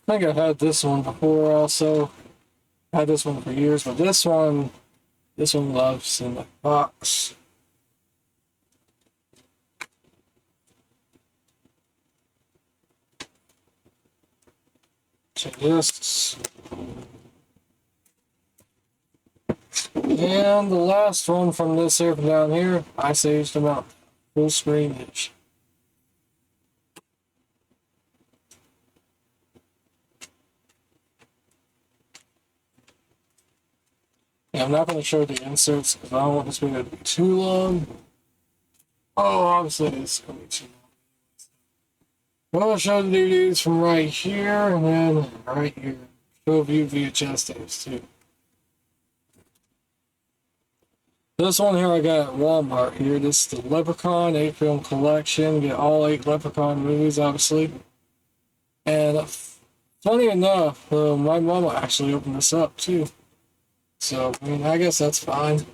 A: I think I've had this one before also. I had this one for years, but this one loves in the box. Two discs. And the last one from this here from down here, Ice Age the Mountain. Full screen dish. Yeah, I'm not going to show the inserts because I don't want this video to be too long. Oh, obviously it's going to be too long. Well, I'll show the DVDs from right here and then right here. Show view VHS tapes too. This one here I got at Walmart here. This is the Leprechaun 8-film collection. Get all 8 Leprechaun movies, obviously. And funny enough, my mama actually opened this up too. So, I mean, I guess that's fine.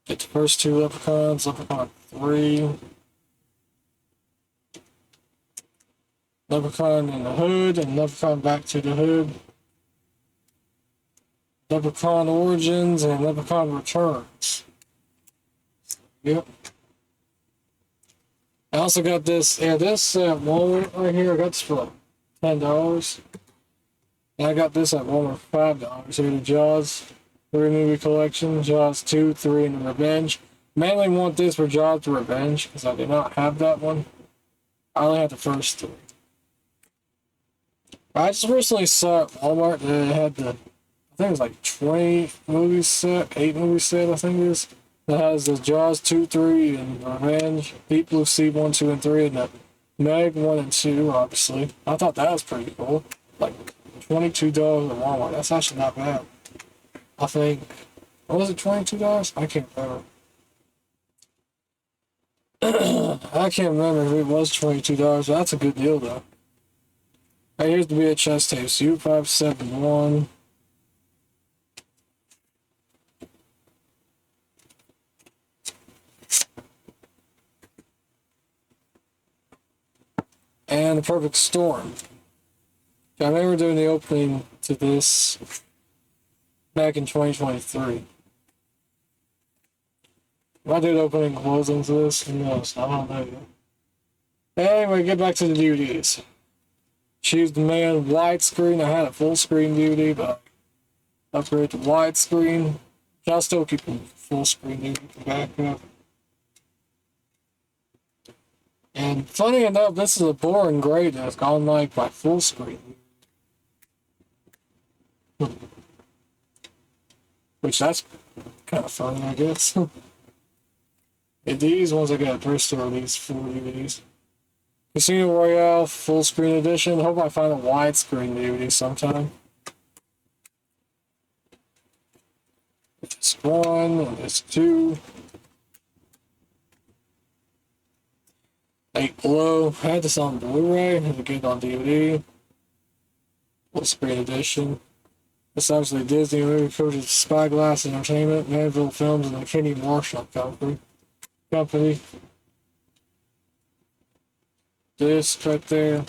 A: Get the first 2 Leprechauns, Leprechaun 3. Leprechaun in the Hood, and Leprechaun Back to the Hood. Leprechaun Origins, and Leprechaun Returns. Yep. I also got this, this at Walmart right here. I got this for like $10. And I got this at Walmart for $5. Here, the Jaws 3 movie collection, Jaws 2, 3, and Revenge. Mainly want this for Jaws the Revenge, because I did not have that one. I only had the first 3. I just recently saw at Walmart that it had the, I think it was like 20 movie set, 8 movie set, I think it is. That has the Jaws 2, 3, and Revenge, Deep Blue Sea 1, 2, and 3, and the Meg 1 and 2, obviously. I thought that was pretty cool. Like $22 at Walmart. That's actually not bad. I think, what was it, $22? I can't remember. I can't remember if it was $22, but that's a good deal though. Right, here's the VHS tapes. U571. And The Perfect Storm. I remember doing the opening to this back in 2023. If I did opening and closing to this, who knows? I don't know yet. Anyway, get back to the DVDs. Choose the man widescreen. I had a full screen DVD, but I upgraded to widescreen. I'll still keep the full screen DVD for backup. And funny enough, this is a boring gray disc, unlike my full screen. Which that's kind of funny, I guess. And these ones I got at thrift store, these 4 DVDs. Casino Royale full screen edition. Hope I find a widescreen DVD sometime. It's 1 and it's 2. 8 Below. I had this on Blu-ray. Had to get it on DVD. Full screen edition. This is obviously Disney movie coaches Spyglass Entertainment, Manville Films, and the Kenny Marshall Company. This right there.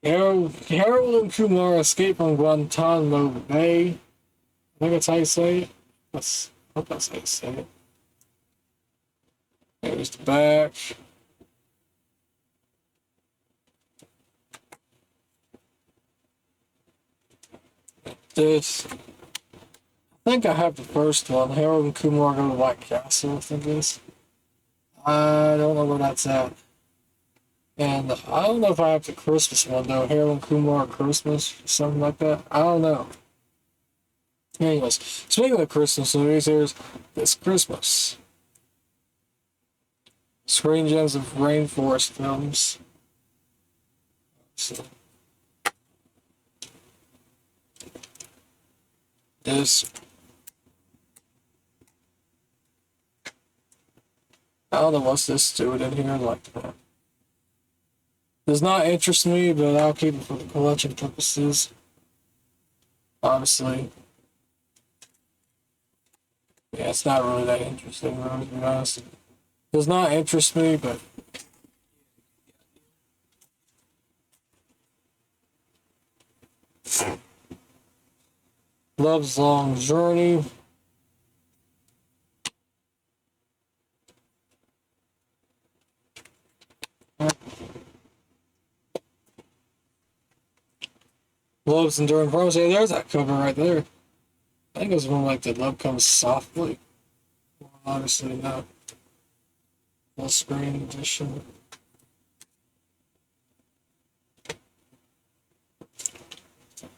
A: Harold and Kumar escape from Guantanamo Bay. I think that's how you say it. I hope that's how you say it. There's the back. This. I think I have the first one. Harold and Kumar go to White Castle, I think it is. I don't know where that's at. And I don't know if I have the Christmas one, though. Harold and Kumar Christmas, something like that. I don't know. Anyways, speaking of Christmas movies, here's This Christmas. Screen Gems of Rainforest Films. So, this. I don't know what's this doing in here like that. Does not interest me, but I'll keep it for the collection purposes. Obviously. Yeah, it's not really that interesting, really, to be honest. Does not interest me, but Love's Long Journey. Love's Enduring Promise. Yeah, there's that cover right there. I think it was one like the Love Comes Softly. Well, obviously not. Full screen edition.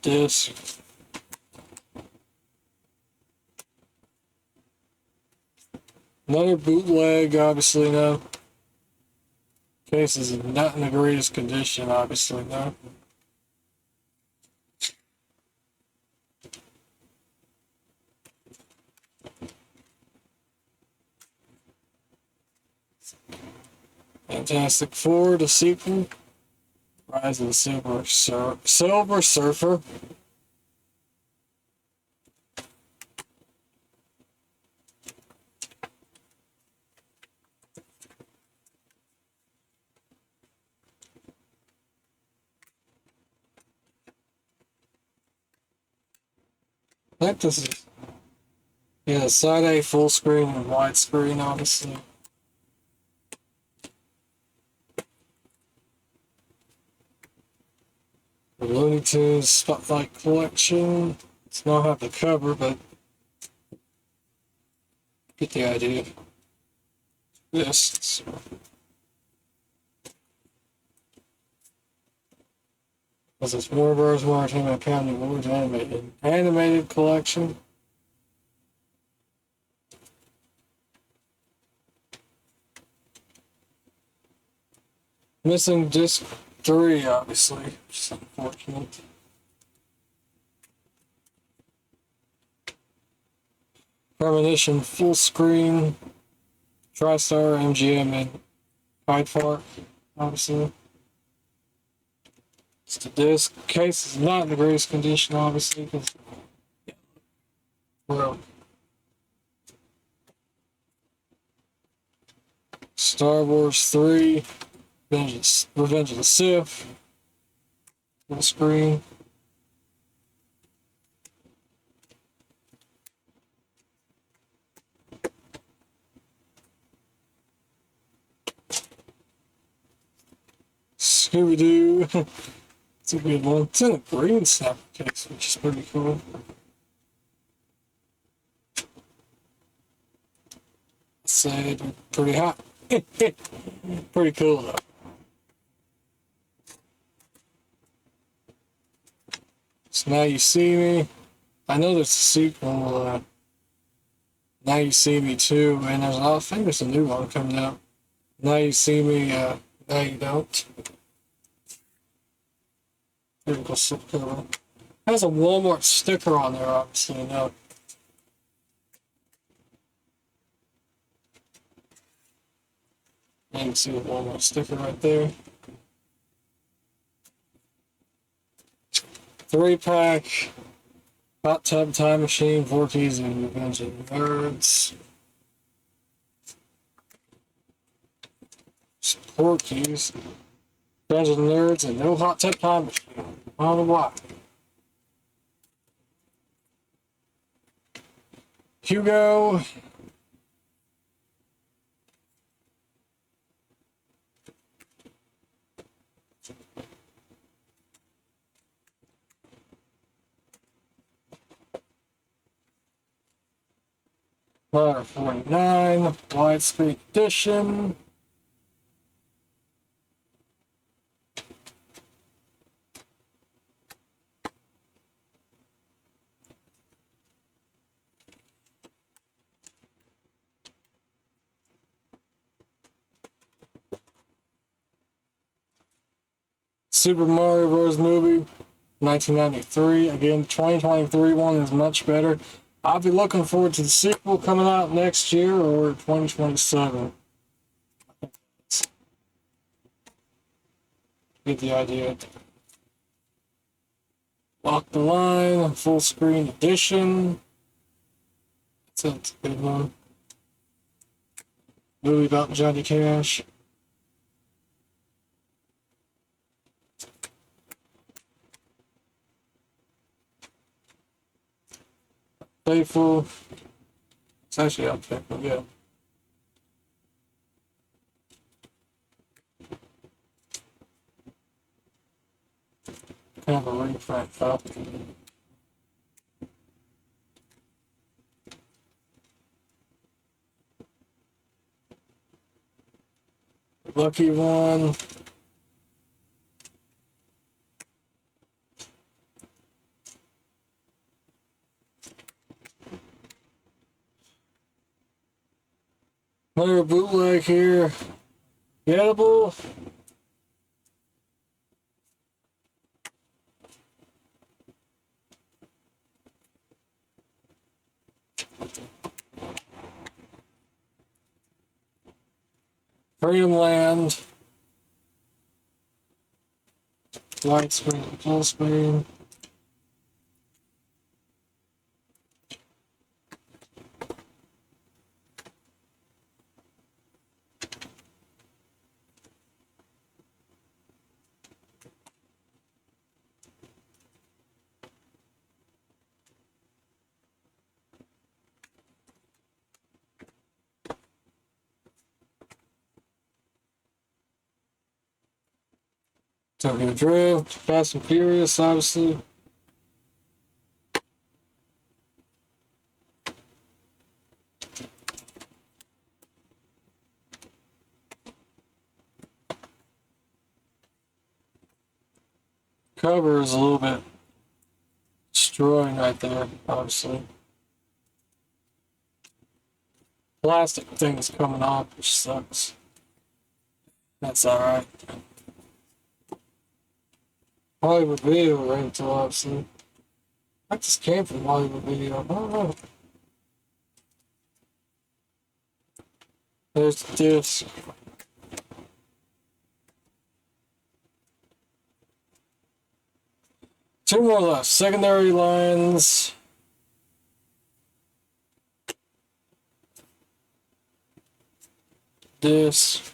A: Disc. Another bootleg, obviously no. Case is not in the greatest condition, obviously no. Fantastic Four, the sequel. Rise of the Silver Surfer. I think this is, yeah, side A full screen and widescreen, obviously. The Looney Tunes Spotlight Collection. It's not have the cover, but get the idea. This. This is Warner Bros. Entertainment Academy Awards animated collection. Missing disc 3, obviously, which is unfortunate. Premonition full screen. TriStar, MGM, and Hyde Park, obviously. It's the disc. Case is not in the greatest condition, obviously, because, well, Star Wars 3, Revenge of the Sith, full screen. Scooby-Doo. It's a good one. It's in a green snap case, which is pretty cool. I'd say it'd be pretty hot. Pretty cool, though. So Now You See Me. I know there's a sequel, Now You See Me 2, and I think there's a new one coming out. Now You See Me, Now You Don't. Critical sticker. Has a Walmart sticker on there, obviously. No. You can see the Walmart sticker right there. 3-pack. Hot Tub Time Machine, Vorties, and Revenge of the Nerds. Porkies. Revenge of the Nerds, and no Hot Tub Time Machine. I don't know why. Hugo. Ladder 49, widescreen edition. Super Mario Bros. Movie, 1993. Again, 2023 one is much better. I'll be looking forward to the sequel coming out next year or 2027. Get the idea. Walk the Line, full screen edition. That's a good one. Movie about Johnny Cash. Faithful. It's actually up there, but yeah. Kind of a ring front top. Lucky one. Another bootleg here. Gettable. Freedom Land. White screen, full screen. Tokyo Drift, Fast and Furious, obviously. Cover is a little bit destroying right there, obviously. Plastic thing is coming off, which sucks. That's alright. Hollywood Video rental, obviously. I just came from Hollywood Video. I don't know. There's the disc. Two more left. Secondary lines. Disc.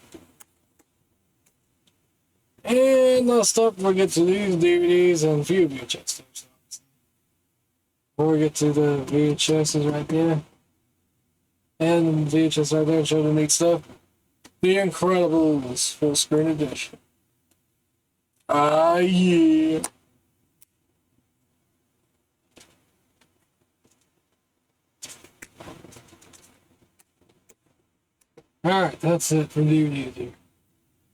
A: And last up, we'll get to these DVDs and a few VHS tapes. Before we get to the VHSs right there. And the VHS right there, show the neat stuff. The Incredibles full screen edition. Ah, yeah. Alright, that's it for DVDs here.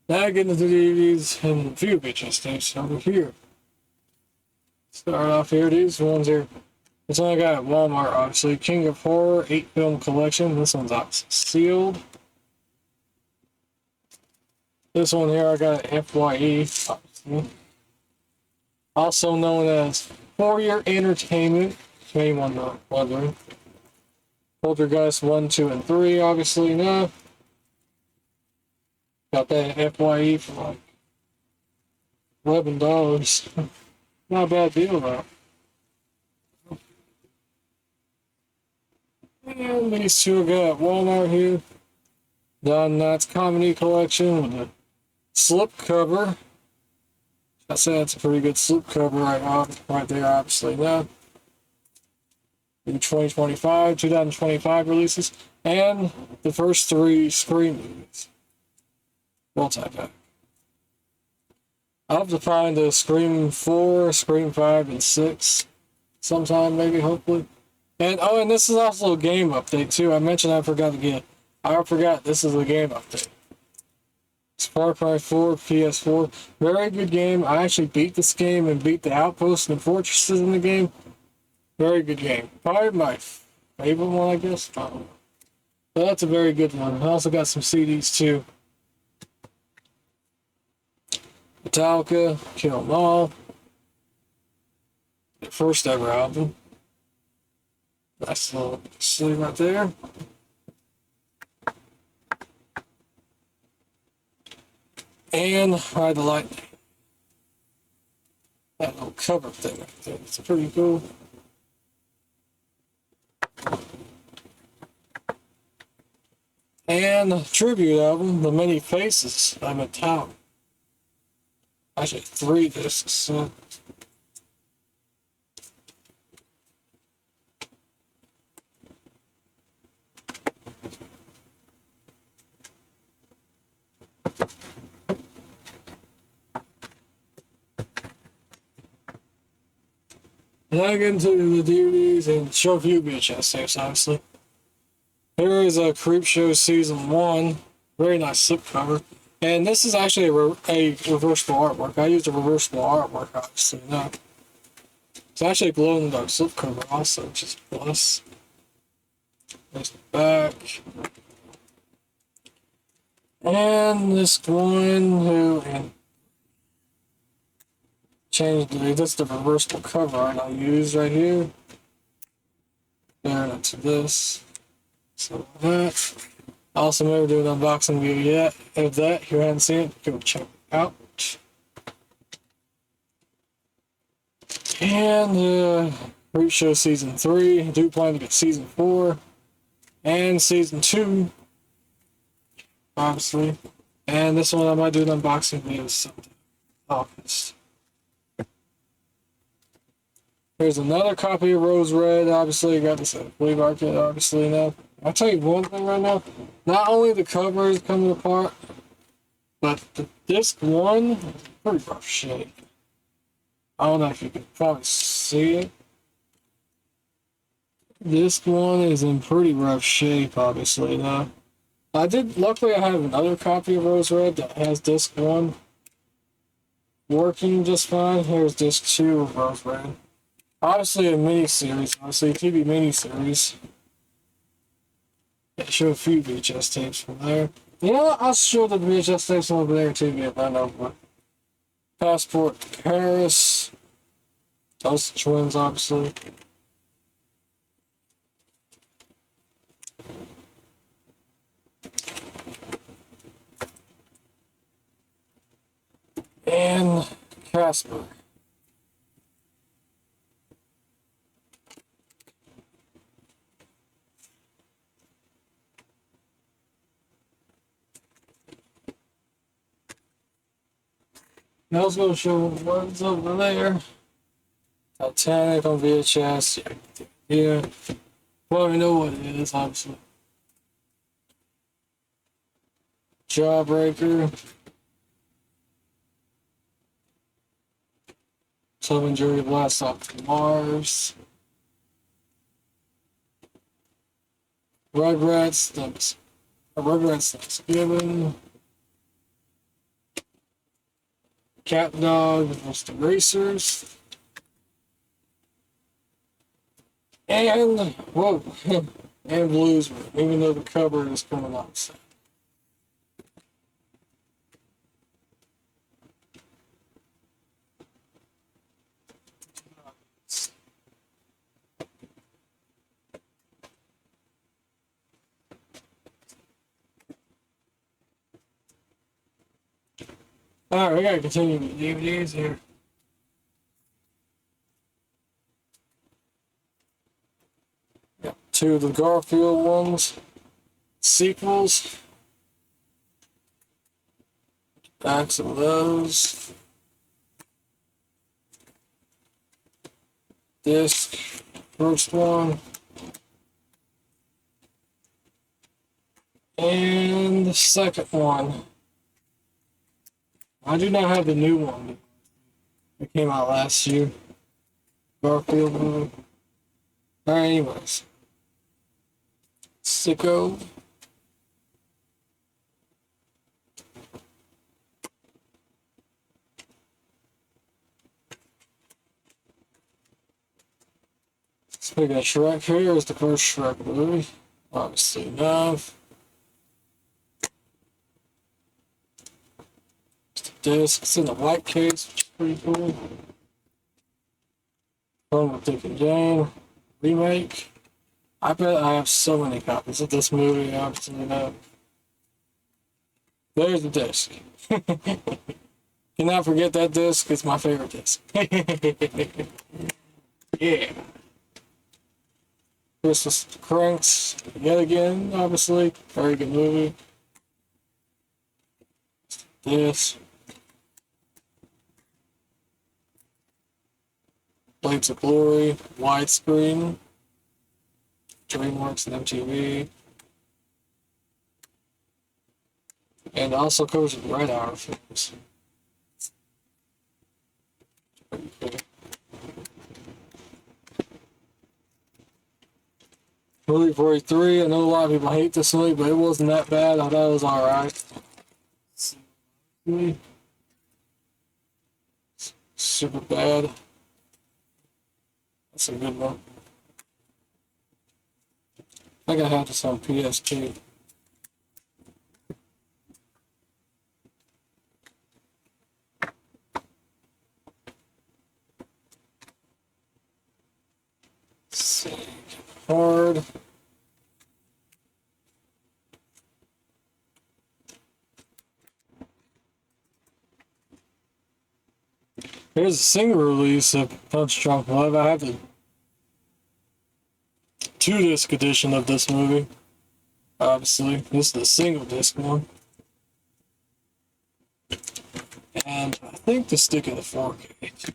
A: Now getting into DVDs and a few VHS tapes over here. Start off here, these ones here. This one I got at Walmart, obviously. King of Horror 8-film collection. This one's obviously sealed. This one here I got at FYE, obviously. Also known as For Your Entertainment. If anyone wondering. Poltergeist 1, 2, and 3, obviously. No. Got that at FYE for like $11. Not a bad deal though. And these two I got at Walmart here. Don Knotts Comedy Collection with a slip cover. I say that's a pretty good slip cover right there, obviously. Now, the 2025 releases, and the first 3 Scream movies. Multi-pack. I'll have to find a Scream 4, Scream 5, and 6 sometime, maybe, hopefully. And and this is also a game update too. I mentioned I forgot this is a game update. Far Cry 4, PS4. Very good game. I actually beat this game and beat the outposts and fortresses in the game. Very good game. Probably my favorite one, I guess. But that's a very good one. I also got some CDs too. Metallica, Kill 'Em All. The first ever album. Nice little sleeve right there. And Ride the Lightning. That little cover thing right there. It's pretty cool. And the tribute album, The Many Faces by Metallica. Actually, 3 discs. So. And I get into the DVDs and show a few VHS tapes, obviously. Here is a Creep Show Season 1. Very nice slipcover. And this is actually a reversible artwork. I used a reversible artwork, obviously. No. It's actually a glow-in-the-dark slipcover also, which is a plus. There's the back. And this one who changed that's the reversible cover art I use right here. There to this. So that. I also never do an unboxing video yet of that. If you haven't seen it, go check it out. And Creep Show Season 3. I do plan to get Season 4 and Season 2, obviously. And this one I might do an unboxing video sometime. August. Here's another copy of Rose Red. Obviously, I got this at Flea Market, obviously now. I'll tell you one thing right now. Not only the cover is coming apart, but the disc one is pretty rough shape. I don't know if you can probably see it. This one is in pretty rough shape, obviously, though. Luckily I have another copy of Rose Red that has disc 1 working just fine. Here's disc 2 of Rose Red. Obviously a mini-series, obviously a TV mini-series. I show a few VHS tapes from there. You know what? I'll show the VHS tapes over there too, get run over. Passport to Paris. Those twins, obviously. And Casper. Now let's go show what's over there. Titanic on VHS. Yeah. Well, we know what it is, obviously. Jawbreaker. Tom and Jerry Blast Off Mars. Rugrats Thanksgiving. Cat Dog vs. the Racers. And, whoa, and Blues, even though the cover is coming off. Alright, we gotta continue with DVDs here. Got 2 of the Garfield ones. Sequels. Backs of those. Disc. First one. And the second one. I do not have the new one. It came out last year. Garfield movie. Alright, anyways. Sicko. Speaking of Shrek, here is the first Shrek movie. Obviously enough. Disc. It's in the white case, which is pretty cool. Fun with Dick and Jane remake. I bet I have so many copies of this movie. Obviously, there's the disc. Cannot forget that disc. It's my favorite disc. Yeah. Christmas Cranks yet again. Obviously, very good movie. This. Blades of Glory, widescreen, DreamWorks and MTV, and also covers the Red Hour films. Movie 43, I know a lot of people hate this movie, but it wasn't that bad. I thought it was alright. Super bad. That's a good one. I think I have this on PSP. Hard. Here's a single release of Punch Drunk Love. I have the 2-disc edition of this movie. Obviously, this is the single disc one. And I think the stick of the 4K.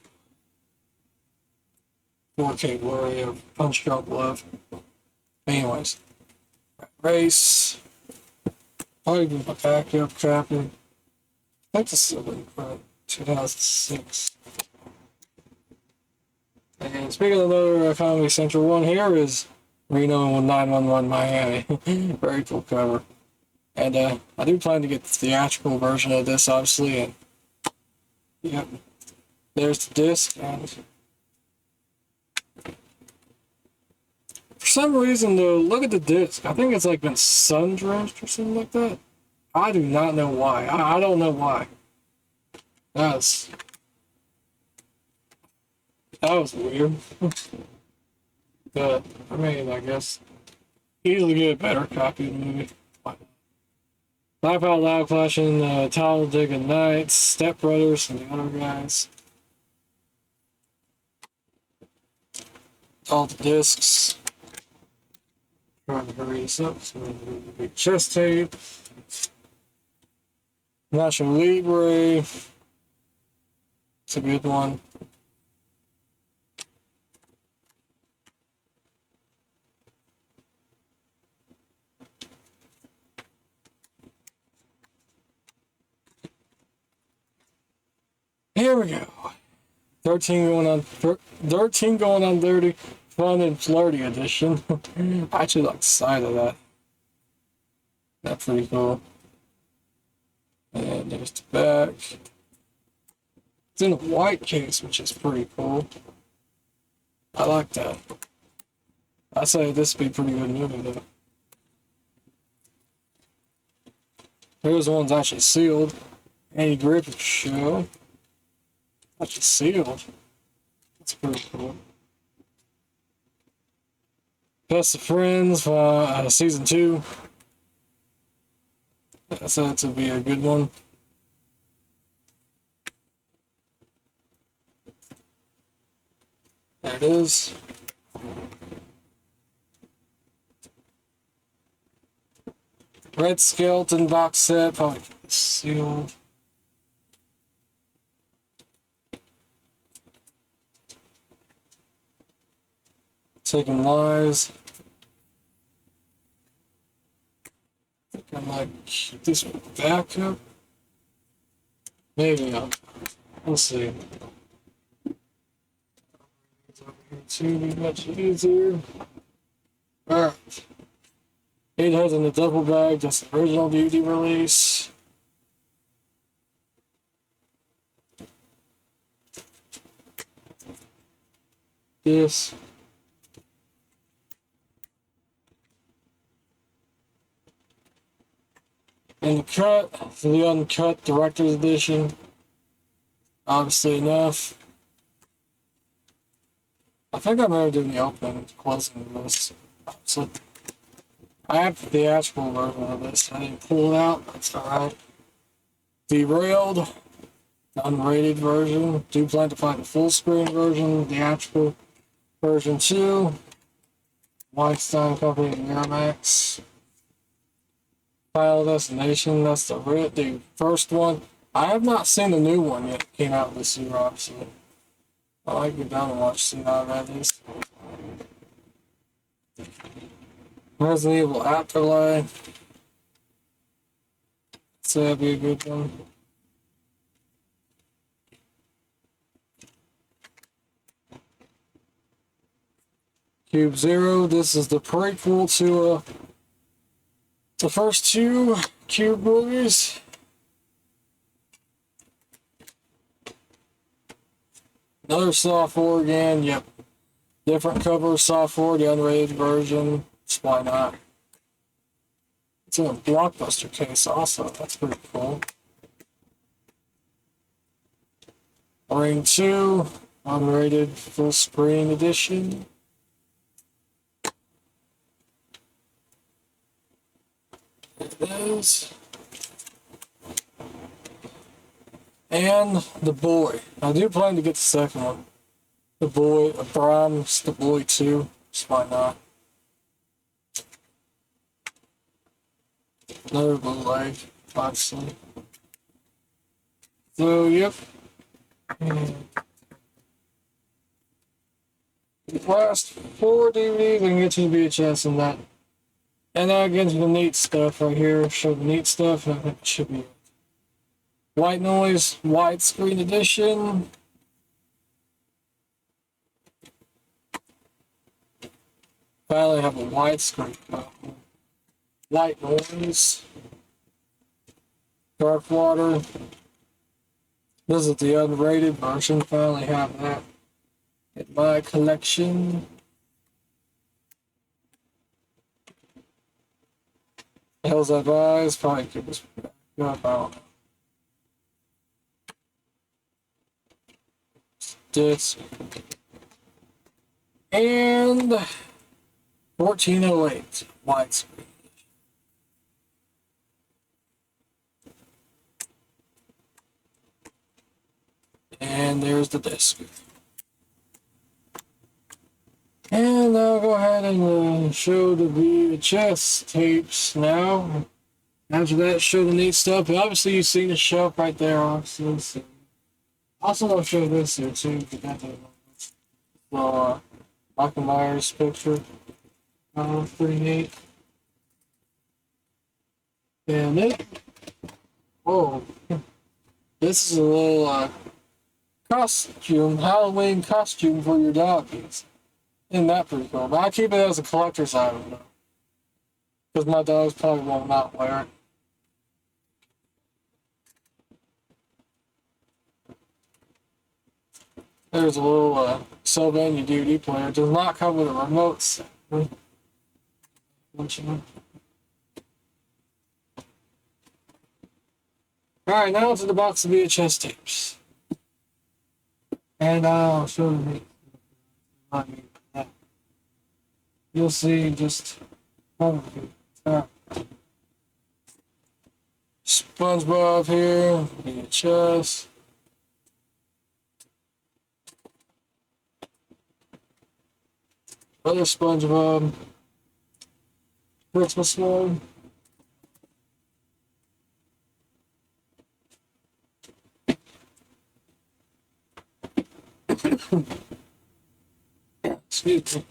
A: 4K Blu-ray of Punch Drunk Love. Anyways, race. Probably be my backup copy. I think this is a 2006. And speaking of another Comedy Central one, here is Reno 911 Miami. Very cool cover. And I do plan to get the theatrical version of this, obviously. And yep, there's the disc. And for some reason, though, look at the disc. I think it's like been sun drenched or something like that. I do not know why. I don't know why. That was weird. But, I mean, I guess easily get a better copy of the movie. Laugh Out Loud Collection, Talladega Nights, Step Brothers, and the other guys. All the discs. Trying to hurry this up. So big chest tape. National Libre. It's a good one. Here we go. 13 going on 30. Fun and flirty edition. I actually like the side of that. That's pretty cool. And there's the back. It's in a white case, which is pretty cool. I like that. I say this would be a pretty good movie, though. Here's the one's actually sealed. Andy Griffith Show. Actually sealed. That's pretty cool. Best of Friends, season 2. That's to be a good one. There it is. Red Skeleton box set, probably sealed. Taking Lies. I think I might keep this one back up. Maybe not. We'll see. To be much easier. Alright. 8 Heads in the Duffel Bag, just the original DVD release. This. And the cut, the uncut director's edition. Obviously enough. I think I remember doing the opening and closing of this. So I have the theatrical version of this. I didn't pull it out. That's alright. Derailed, the unrated version. Do plan to find the full screen version, theatrical version 2. Weinstein Company Miramax. Final Destination, that's the first one. I have not seen the new one yet. It came out this year, obviously. I like to go down and watch, see how that is. Resident Evil Afterlife. So that'd be a good one. Cube Zero. This is the prequel to the first two Cube movies. Another Saw 4 again. Yep. Different cover, Saw 4, the unrated version. Just why not? It's in a Blockbuster case also. That's pretty cool. Ring 2, unrated full screen edition. It is. And The Boy. I do plan to get the second one. The Boy, Brahms, The Boy 2. Just why not? Another bootleg, obviously. So, yep. The last 4 DVDs, we can get to the VHS and that. And now get into the neat stuff right here. Show the neat stuff, and I think it should be White Noise, widescreen edition. Finally have a widescreen. White Noise. Dark Water. This is the unrated version. Finally have that in my collection. Hills Have Eyes. Probably keep this back up. I don't know. Disc. And 1408 widescreen. And there's the disc. And I'll go ahead and show the VHS tapes now. After that, show the neat stuff. But obviously, you've seen the shelf right there. Obviously, so. Also, I'll show this here too. So, Michael Myers picture. Pretty neat. And it. Oh, this is a little costume, Halloween costume for your doggies. Isn't that pretty cool? But I keep it as a collector's item though, because my dogs probably will not wear it. There's a little Sylvania DVD player. It does not come with a remote set. Alright, now to the box of VHS tapes. And I'll show you. You'll see just SpongeBob here, VHS. Other SpongeBob. Christmas one. Excuse me.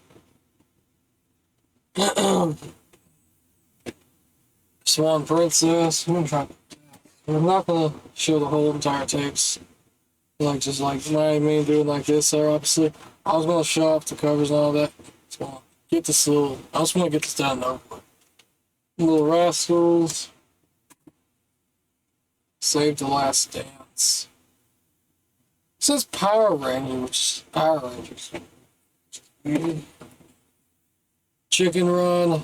A: Swan Princess. I'm not gonna show the whole entire tapes. Just like my main doing like this there, obviously. I was gonna show off the covers and all that. So get this little. I just want to get this done though. Little Rascals. Save the Last Dance. It says Power Rangers, which is Power Rangers. Chicken Run.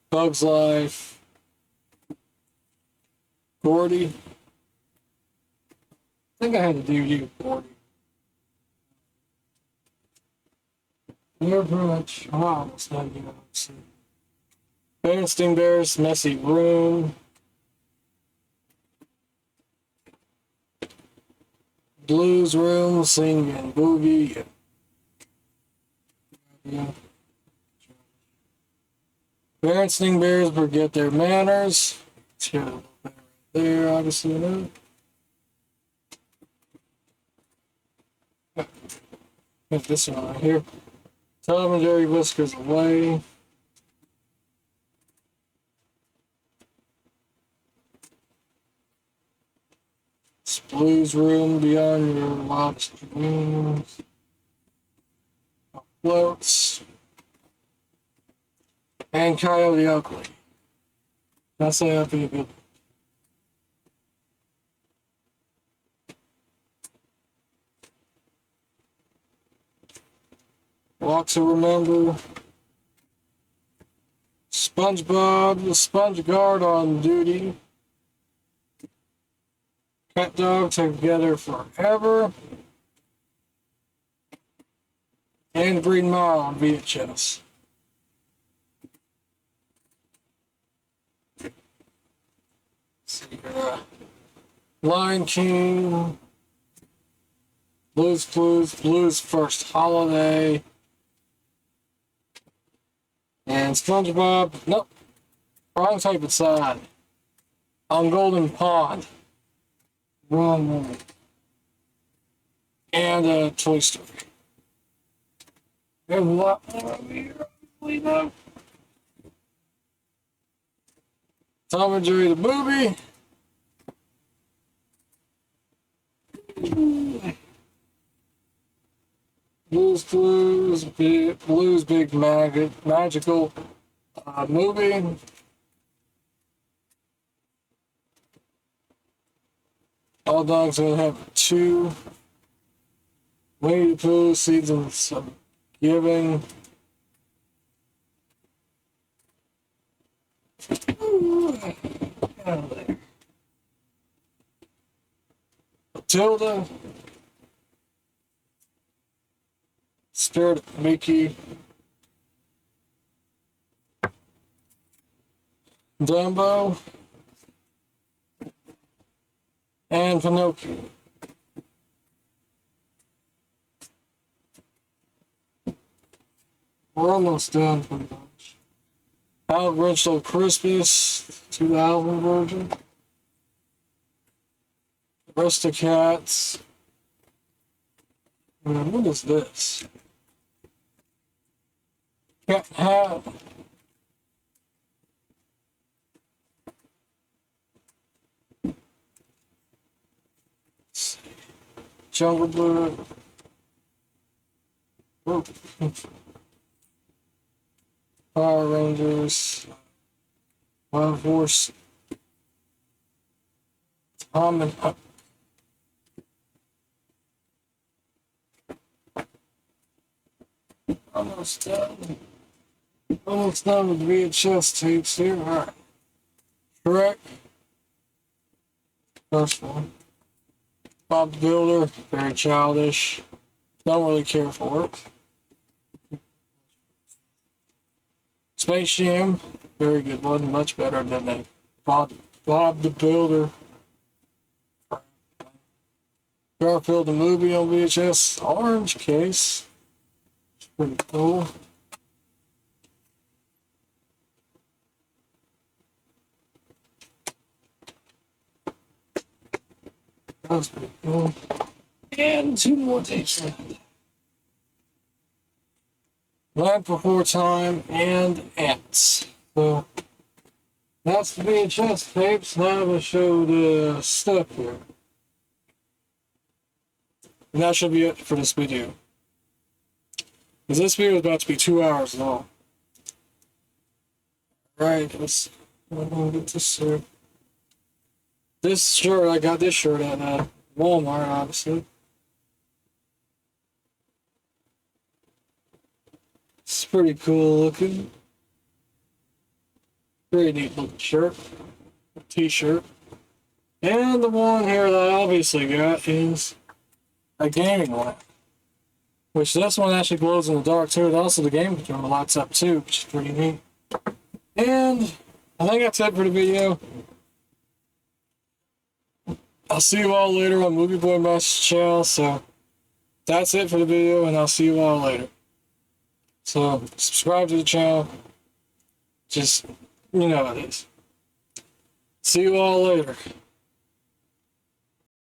A: Bug's Life. Gordy. I think I had a DVD with Gordy. Near Brunch. Wow, that's not even see. Bernstein Bears, Messy Room. Blues Room, Sing and Boogie. Yeah. Bernstein Bears Forget Their Manners. There, obviously, no. Got this one right here. Tom and Jerry Whiskers Away. Blues Room Beyond Your Wildest Dreams. Floats. And Coyote Ugly. That's that'd be a good. Walk to Remember. SpongeBob, the Sponge Guard on Duty. Cat Dog Together Forever. And Green Mile on VHS. Lion King. Blues Clues, Blues First Holiday. And SpongeBob, nope, wrong type of side. On Golden Pond. Wrong one. And Toy Story. There's a lot more over here, obviously, though. Tom and Jerry the movie. Blues Clues, Blues Big Magical movie. All Dogs Will Have Two. Winnie the Pooh, Seasons of Giving. Matilda. Spirit of Mickey. Dumbo. And Pinocchio. We're almost done pretty much. How Grinch Stole Christmas, 2000 version. Aristocats. What is this? Cat Hat. Jungle Book. Oh. Power Rangers. Wild Horse. Tom and Huck. Almost done. Almost done with VHS tapes here. Alright. Shrek. First one. Bob the Builder. Very childish. Don't really care for it. Space Jam. Very good one. Much better than that. Bob the Builder. Garfield the movie on VHS. Orange case. Pretty cool. That was pretty cool. And two more tapes left. Land Before Time and Ants. So that's the VHS tapes. Now I'm going to show the stuff here. And that should be it for this video. Because this video is about to be 2 hours long. Right, I'm gonna get this shirt. This shirt, I got this shirt at Walmart, obviously. It's pretty cool looking. Very neat looking shirt. T-shirt. And the one here that I obviously got is a gaming lamp. Which this one actually glows in the dark too. And also the game controller lights up too, which is pretty neat. And I think that's it for the video. I'll see you all later on Movie Boy Master's channel. So that's it for the video, and I'll see you all later. So subscribe to the channel. Just, you know how it is. See you all later.